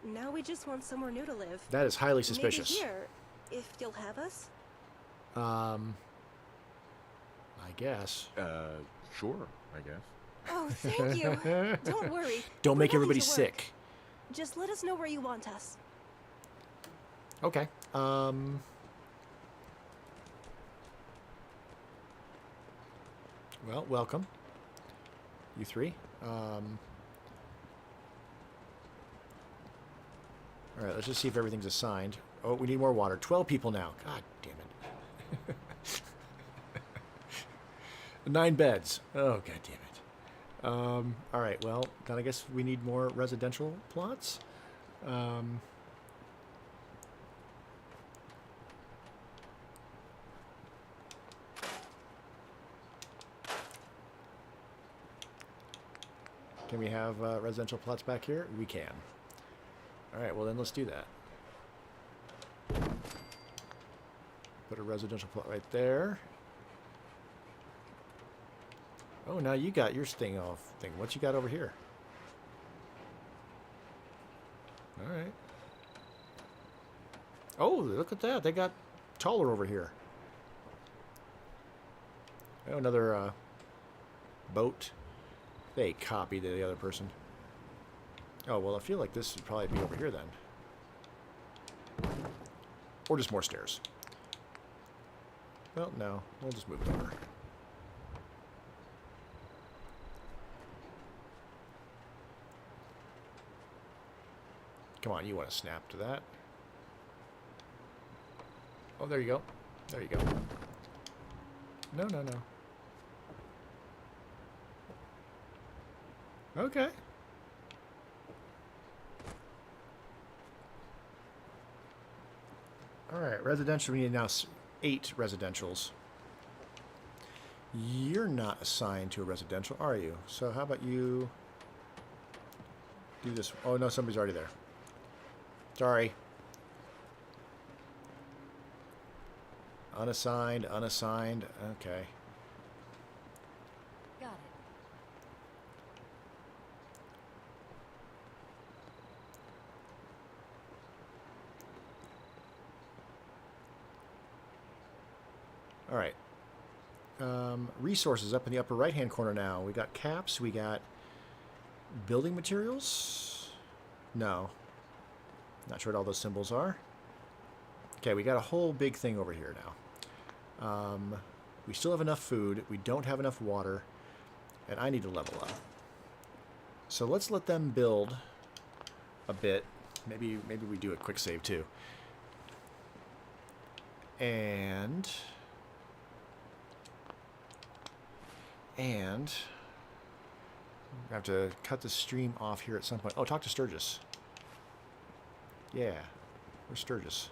S15: Now we just want somewhere new to live.
S1: That is highly suspicious.
S15: Maybe here, if you'll have us?
S1: I guess.
S9: Sure, I guess.
S15: Oh, thank you. Don't worry.
S1: Don't
S15: We're
S1: make
S15: willing
S1: everybody
S15: to work.
S1: sick.
S15: Just let us know where you want us.
S1: Okay. Well, welcome. You 3. All right, let's just see if everything's assigned. Oh, we need more water. 12 people now. God damn it. 9 beds. Oh, god damn it. All right, well, then I guess we need more residential plots. Can we have residential plots back here? We can. All right, well then let's do that. Put a residential plot right there. Oh, now you got your thing off thing. What you got over here? All right. Oh, look at that. They got taller over here. Oh, another boat. They copied the other person. Oh, well, I feel like this would probably be over here then. Or just more stairs. Well, no. We'll just move it over. Come on, you want to snap to that. Oh, there you go. There you go. No, no, no. Okay. All right, residential. We need now 8 residentials. You're not assigned to a residential, are you? So how about you do this? Oh, no, somebody's already there. Sorry. Unassigned, unassigned. Okay.
S8: Got it.
S1: All right. Resources up in the upper right-hand corner now. We got caps. We got building materials. No. Not sure what all those symbols are. Okay, we got a whole big thing over here now. We still have enough food. We don't have enough water. And I need to level up. So let's let them build a bit. Maybe we do a quick save too. And I have to cut the stream off here at some point. Oh, talk to Sturgis. Yeah, where's Sturgis?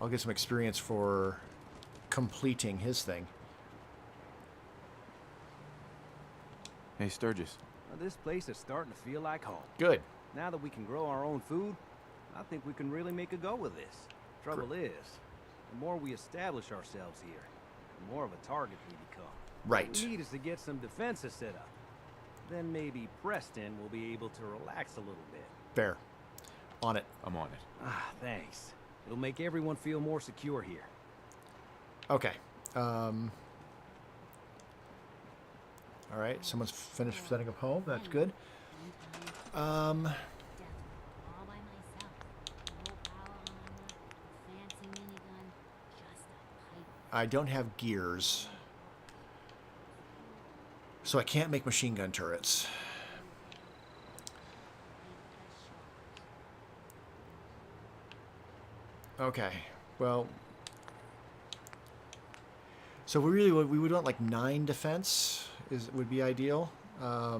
S1: I'll get some experience for completing his thing.
S14: Hey, Sturgis.
S6: Well, this place is starting to feel like home.
S1: Good.
S6: Now that we can grow our own food, I think we can really make a go with this. Trouble is, the more we establish ourselves here, the more of a target we become.
S1: Right.
S6: What we need is to get some defenses set up. Then maybe Preston will be able to relax a little bit.
S1: Fair. On it.
S14: I'm on it.
S6: Ah, thanks. It'll make everyone feel more secure here.
S1: Okay. All right. Someone's finished setting up home. That's good.
S8: All by myself. No power armor, fancy minigun, just a pipe.
S1: I don't have gears, so I can't make machine gun turrets. Okay, well, so we would want like 9 defense would be ideal. I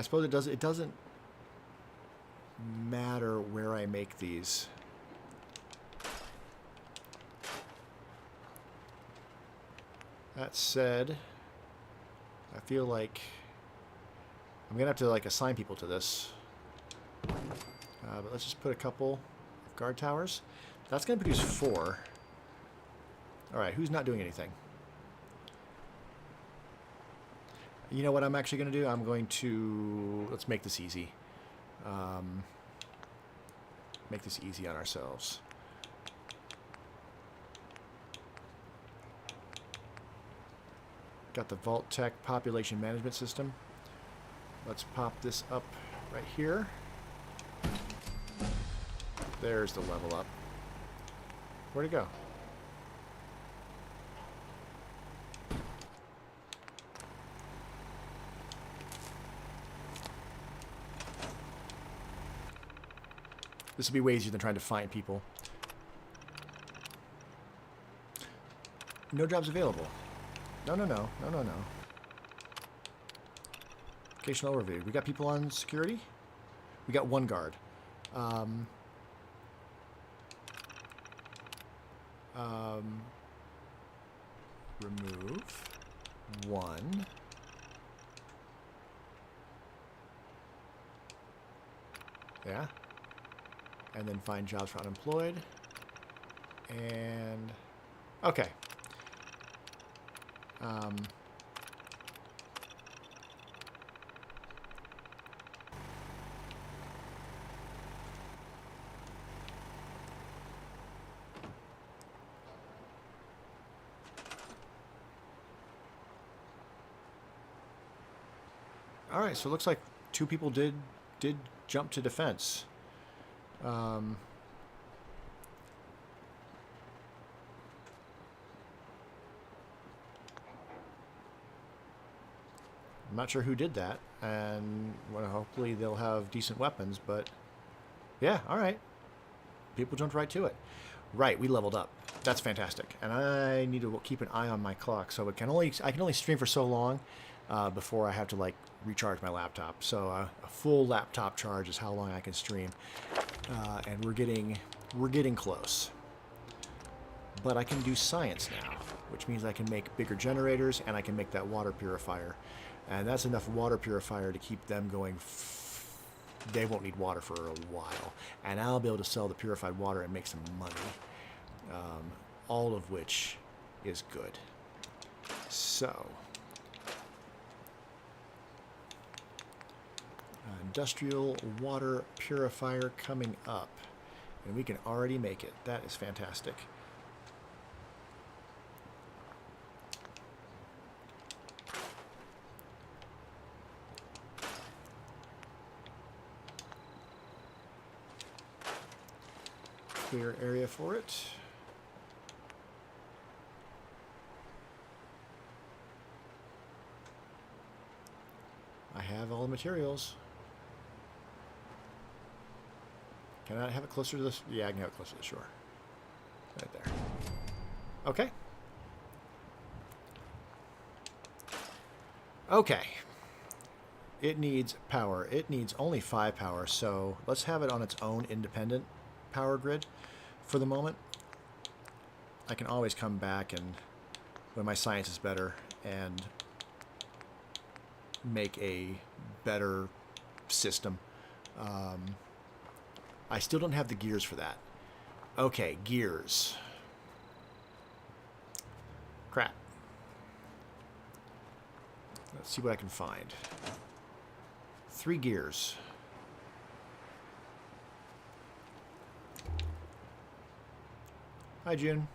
S1: suppose it doesn't matter where I make these. That said, I feel like I'm gonna have to like assign people to this. But let's just put a couple of guard towers. That's gonna produce 4. All right, who's not doing anything? You know what I'm actually gonna do? I'm going to let's make this easy. Make this easy on ourselves. Got the Vault Tech population management system. Let's pop this up right here. There's the level up. Where'd it go? This would be way easier than trying to find people. No jobs available. No. Location overview. We got people on security? We got one guard. Remove one. Yeah. And then find jobs for unemployed. And okay. All right, so it looks like 2 people did jump to defense. I'm not sure who did that, and well, hopefully they'll have decent weapons, but yeah, all right. People jumped right to it. Right, we leveled up. That's fantastic. And I need to keep an eye on my clock, so I can only stream for so long before I have to like recharge my laptop. So a full laptop charge is how long I can stream, and we're getting close. But I can do science now, which means I can make bigger generators, and I can make that water purifier. And that's enough water purifier to keep them going. They won't need water for a while. And I'll be able to sell the purified water and make some money. All of which is good. So, industrial water purifier coming up. And we can already make it. That is fantastic. Clear area for it. I have all the materials. Can I have it closer to this? Yeah, I can have it closer to the shore. Right there. Okay. Okay. It needs power. It needs only 5 power, so let's have it on its own independent power grid for the moment. I can always come back and when my science is better and make a better system. I still don't have the gears for that. Okay, gears. Crap. Let's see what I can find. 3 gears. Hi, June.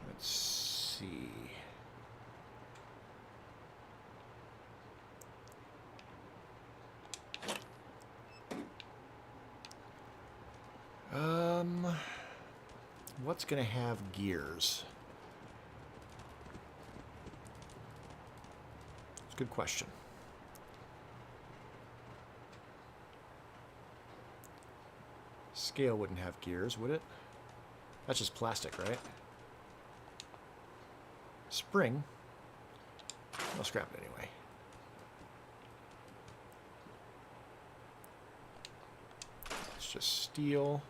S1: Let's see. What's going to have gears? It's a good question. Scale wouldn't have gears, would it? That's just plastic, right? Spring. I'll scrap it anyway. It's just steel.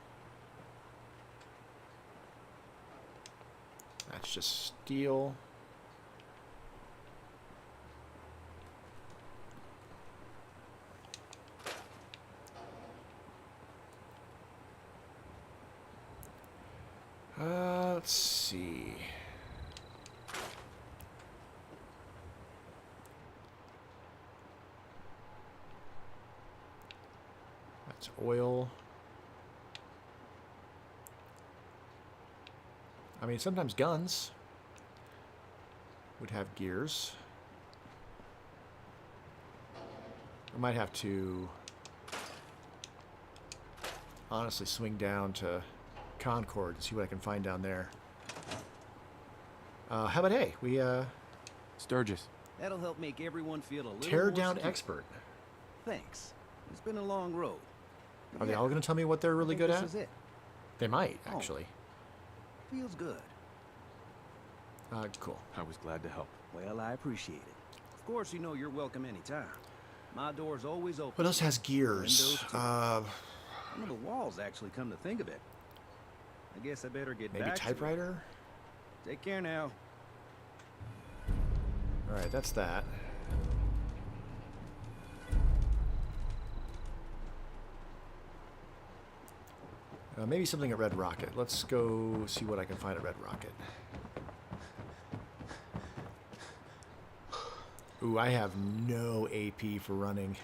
S1: That's just steel. Let's see. That's oil. I mean, sometimes guns would have gears. I might have to honestly swing down to Concord and see what I can find down there. How about, hey, we,
S14: Sturgis.
S6: That'll help make everyone feel a little
S1: tear
S6: more
S1: down
S6: secure.
S1: expert.
S6: Thanks. It's been a long road.
S1: Are they all going to tell me what they're really good
S6: this
S1: at?
S6: is it.
S1: They might, actually.
S6: Feels good.
S1: Cool.
S14: I was glad to help.
S6: Well, I appreciate it. Of course, you know you're welcome anytime. My door's always open.
S1: What else has gears?
S6: Windows, too. Some of the walls, actually, come to think of it. I guess I better get
S1: Maybe
S6: back
S1: typewriter?
S6: to it. Take care now.
S1: Alright, that's that. Maybe something at Red Rocket. Let's go see what I can find at Red Rocket. Ooh, I have no AP for running.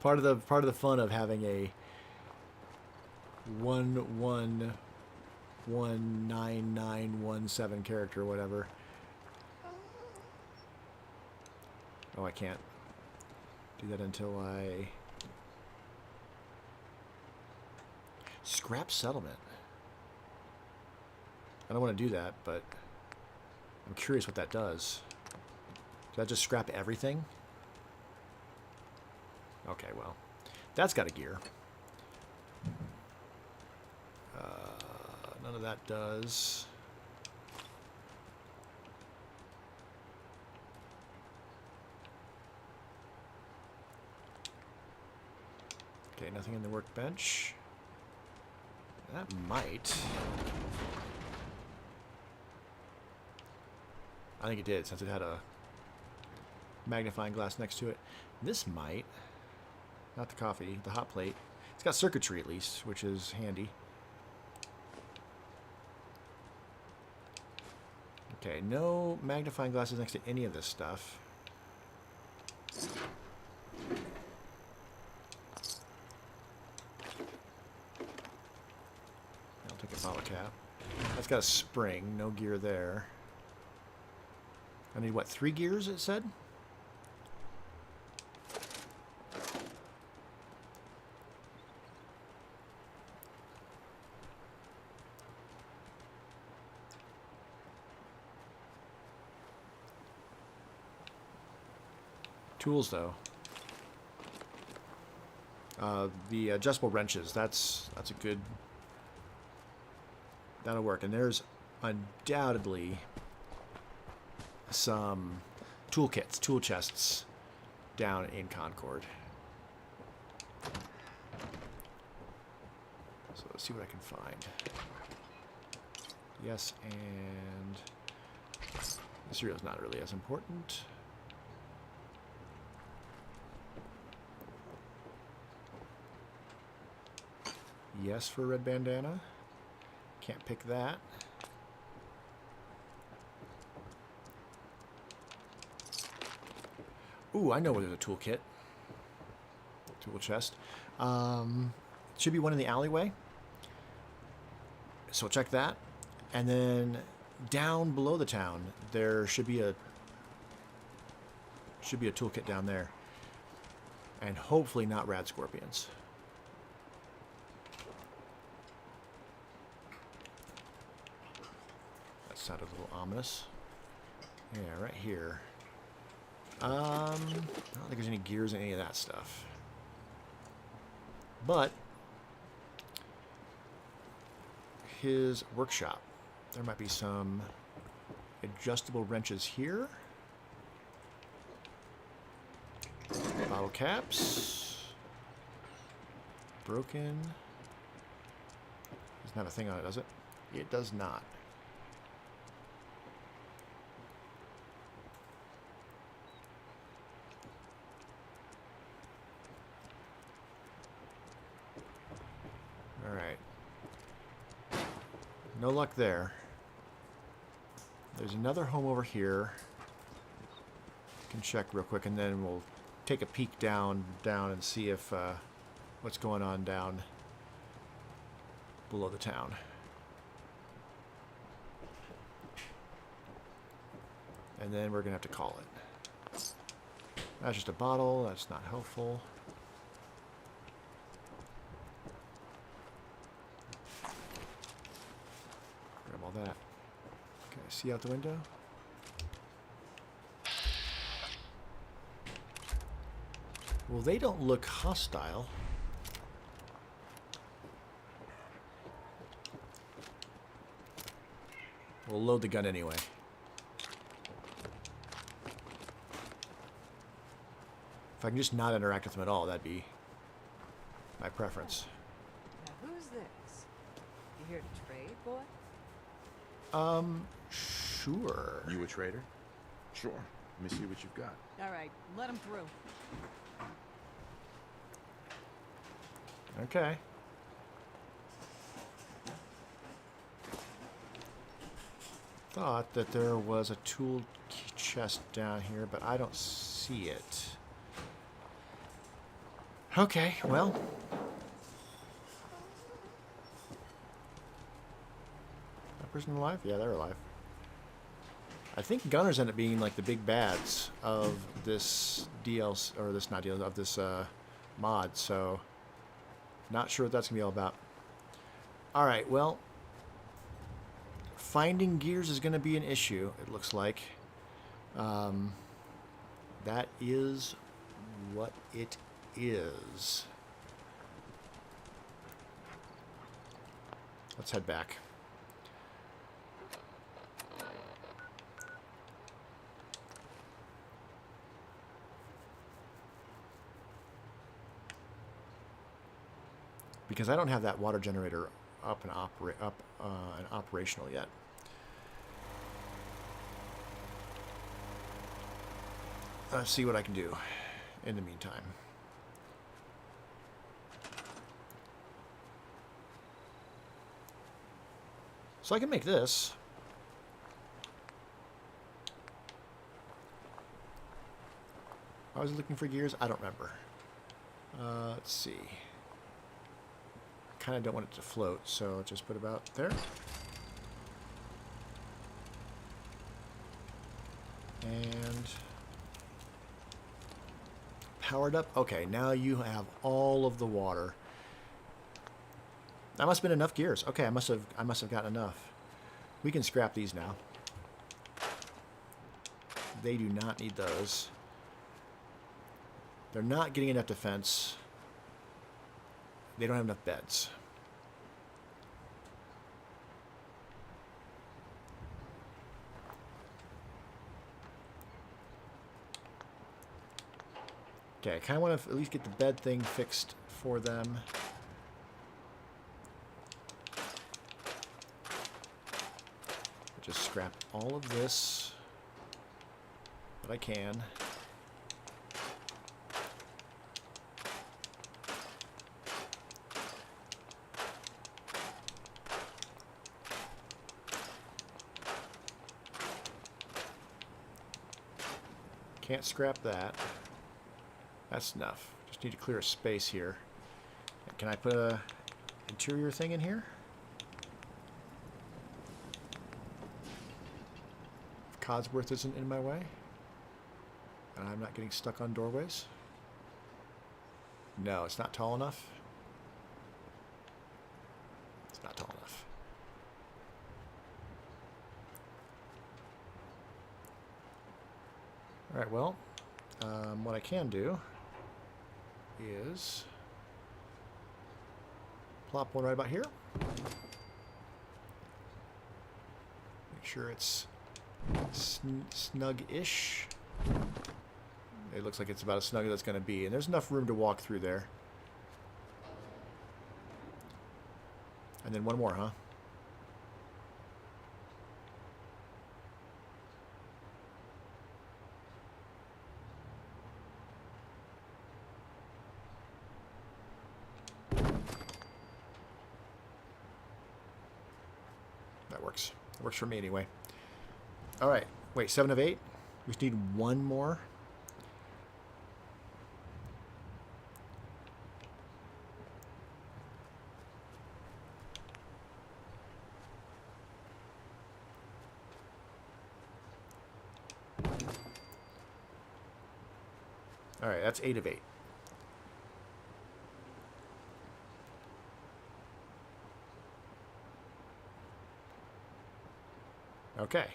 S1: part of the fun of having a 11199917 character or whatever. Oh, I can't do that until I scrap settlement. I don't want to do that, but I'm curious what that does. Does that just scrap everything? Okay, well, that's got a gear. None of that does. Okay, nothing in the workbench. That might. I think it did, since it had a magnifying glass next to it. This might. Not the coffee, the hot plate. It's got circuitry at least, which is handy. Okay, no magnifying glasses next to any of this stuff. I'll take a bottle cap. That's got a spring, no gear there. I need, what, 3 gears, it said? Tools, though. The adjustable wrenches, that's a good... That'll work. And there's undoubtedly some toolkits, tool chests down in Concord. So let's see what I can find. Yes, and the cereal's not really as important. Yes for red bandana. Can't pick that. Ooh, I know where there's a toolkit. Tool chest. Should be one in the alleyway. So check that. And then down below the town, there should be a toolkit down there. And hopefully not rad scorpions. That sounded a little ominous. Yeah, right here. I don't think there's any gears in any of that stuff. But his workshop, there might be some adjustable wrenches here. Bottle caps. Broken. Doesn't have a thing on it, does it? It does not. Alright. No luck there. There's another home over here. Can check real quick, and then we'll take a peek down and see if what's going on down below the town. And then we're gonna have to call it. That's just a bottle. That's not helpful. Grab all that. Okay, see out the window? Well, they don't look hostile. We'll load the gun anyway. If I can just not interact with them at all, that'd be my preference.
S16: Now who's this? You here to trade, boy?
S1: Sure.
S9: You a trader? Sure. Let me see what you've got.
S16: All right, let him through.
S1: Okay. Thought that there was a tool chest down here, but I don't see it. Okay, well. That person alive? Yeah, they're alive. I think gunners end up being like the big bads of this DLC, or this, not DLC, of this mod, so not sure what that's going to be all about. Alright, well, finding gears is going to be an issue, it looks like. That is what it is. Let's head back. Because I don't have that water generator up and operational yet. Let's see what I can do in the meantime. So I can make this. I was looking for gears. I don't remember. Let's see. Kind of don't want it to float, so just put about there. And powered up. Okay, now you have all of the water. That must have been enough gears. Okay, I must have gotten enough. We can scrap these now. They do not need those. They're not getting enough defense. They don't have enough beds. Okay, I kind of want to at least get the bed thing fixed for them. Just scrap all of this that I can. Can't scrap that. That's enough. Just need to clear a space here. Can I put a interior thing in here? Codsworth isn't in my way. And I'm not getting stuck on doorways. No, it's not tall enough. It's not tall enough. Alright, well, what I can do is plop one right about here. Make sure it's snug-ish. It looks like it's about as snug as it's going to be, and there's enough room to walk through there. And then one more, huh? That works. It works for me anyway. All right. Wait, 7 of 8? We just need one more. All right, that's 8 of 8. Okay.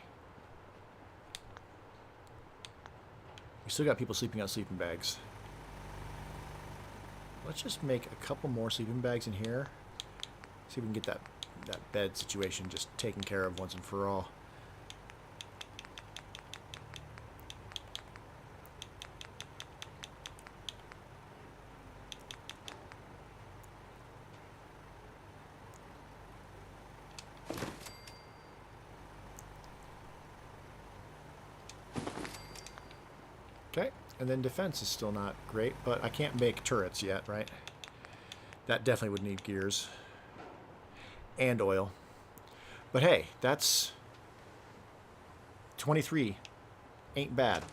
S1: We still got people sleeping on sleeping bags. Let's just make a couple more sleeping bags in here. See if we can get that bed situation just taken care of once and for all. Okay, and then defense is still not great, but I can't make turrets yet, right? That definitely would need gears. And oil. But hey, that's 23. Ain't bad.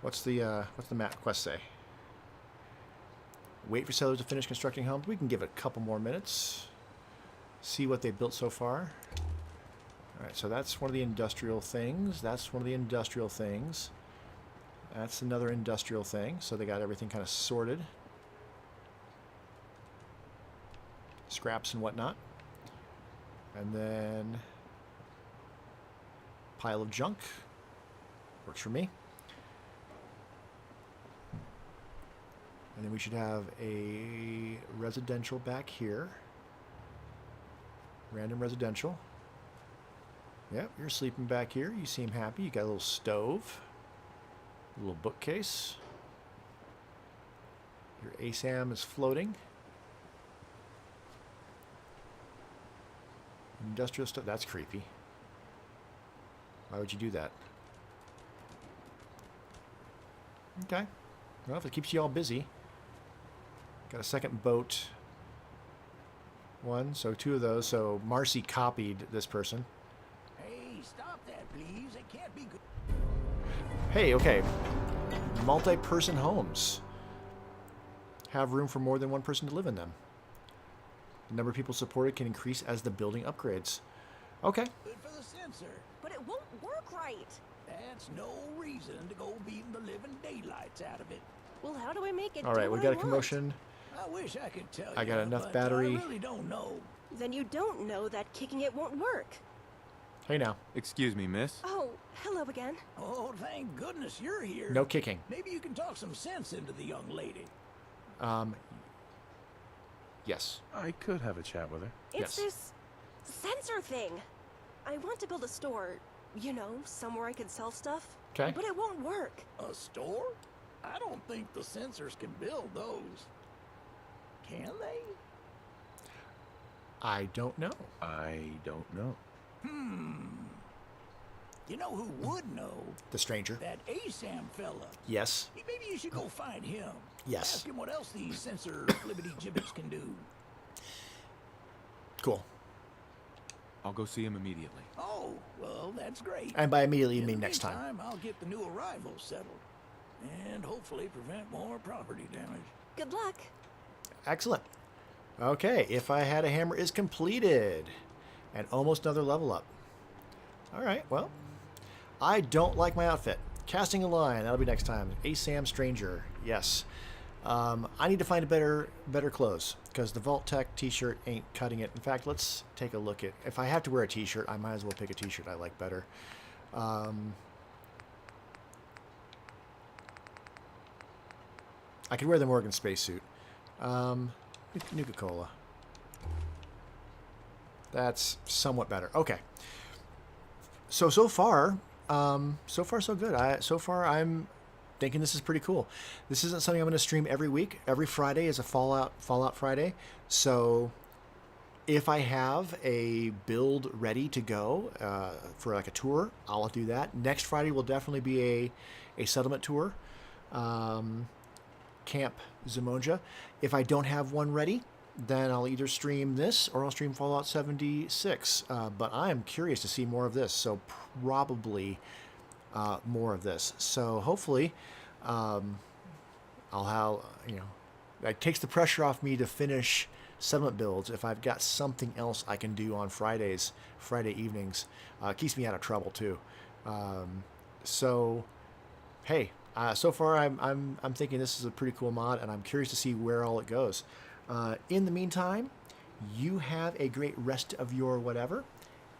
S1: What's the map quest say? Wait for settlers to finish constructing homes. We can give it a couple more minutes. See what they built so far. Alright, so that's one of the industrial things. That's one of the industrial things. That's another industrial thing. So they got everything kind of sorted. Scraps and whatnot. And then pile of junk. Works for me. And then we should have a residential back here. Random residential. Yep, you're sleeping back here. You seem happy. You got a little stove. A little bookcase. Your ASAM is floating. Industrial stuff. That's creepy. Why would you do that? Okay. Well, if it keeps you all busy. Got a second boat. One, so two of those. So Marcy copied this person.
S13: Hey, stop that, please. It can't be good.
S1: Hey, okay. Multi-person homes. Have room for more than one person to live in them. The number of people supported can increase as the building upgrades. Okay.
S13: Good for the sensor.
S15: But it won't work right.
S13: That's no reason to go beating the living daylights out of it.
S15: Well, how do I make it?
S1: All right, we got a commotion.
S13: I wish I could tell you.
S1: I got enough
S13: but
S1: battery.
S13: I really don't know.
S15: Then you don't know that kicking it won't work.
S1: Hey now.
S9: Excuse me, miss.
S15: Oh, hello again.
S13: Oh, thank goodness you're here.
S1: No kicking.
S13: Maybe you can talk some sense into the young lady.
S1: Yes.
S9: I could have a chat with her.
S15: It's this sensor thing. I want to build a store, you know, somewhere I could sell stuff.
S1: Okay.
S15: But it won't work.
S13: A store? I don't think the sensors can build those. Can they?
S1: I don't know.
S9: I don't know.
S13: You know who would know?
S1: The stranger.
S13: That ASAM fella.
S1: Yes.
S13: Maybe you should go find him.
S1: Yes.
S13: Ask him what else these sensor flibbity gibbets can do.
S1: Cool.
S9: I'll go see him immediately.
S13: Oh, well, that's great.
S1: And by immediately, you
S13: In
S1: mean
S13: the
S1: next time.
S13: meantime, I'll get the new arrivals settled. And hopefully prevent more property damage.
S15: Good luck.
S1: Excellent. Okay, if I had a hammer is completed. And almost another level up. Alright, well. I don't like my outfit. Casting a line, that'll be next time. ASAM Stranger, yes. I need to find a better clothes. Because the Vault Tech t-shirt ain't cutting it. In fact, let's take a look at... If I have to wear a t-shirt, I might as well pick a t-shirt I like better. I could wear the Morgan spacesuit. Nuka-Cola. That's somewhat better. Okay. So far so good. So far I'm thinking this is pretty cool. This isn't something I'm going to stream every week. Every Friday is a Fallout Friday. So if I have a build ready to go for like a tour, I'll do that. Next Friday will definitely be a settlement tour. Camp Zimonja. If I don't have one ready, then I'll either stream this or I'll stream Fallout 76. But I am curious to see more of this, so probably more of this. So hopefully I'll have, it takes the pressure off me to finish settlement builds if I've got something else I can do on Friday evenings. Keeps me out of trouble too. So hey, so far I'm thinking this is a pretty cool mod, and I'm curious to see where all it goes. In the meantime, you have a great rest of your whatever.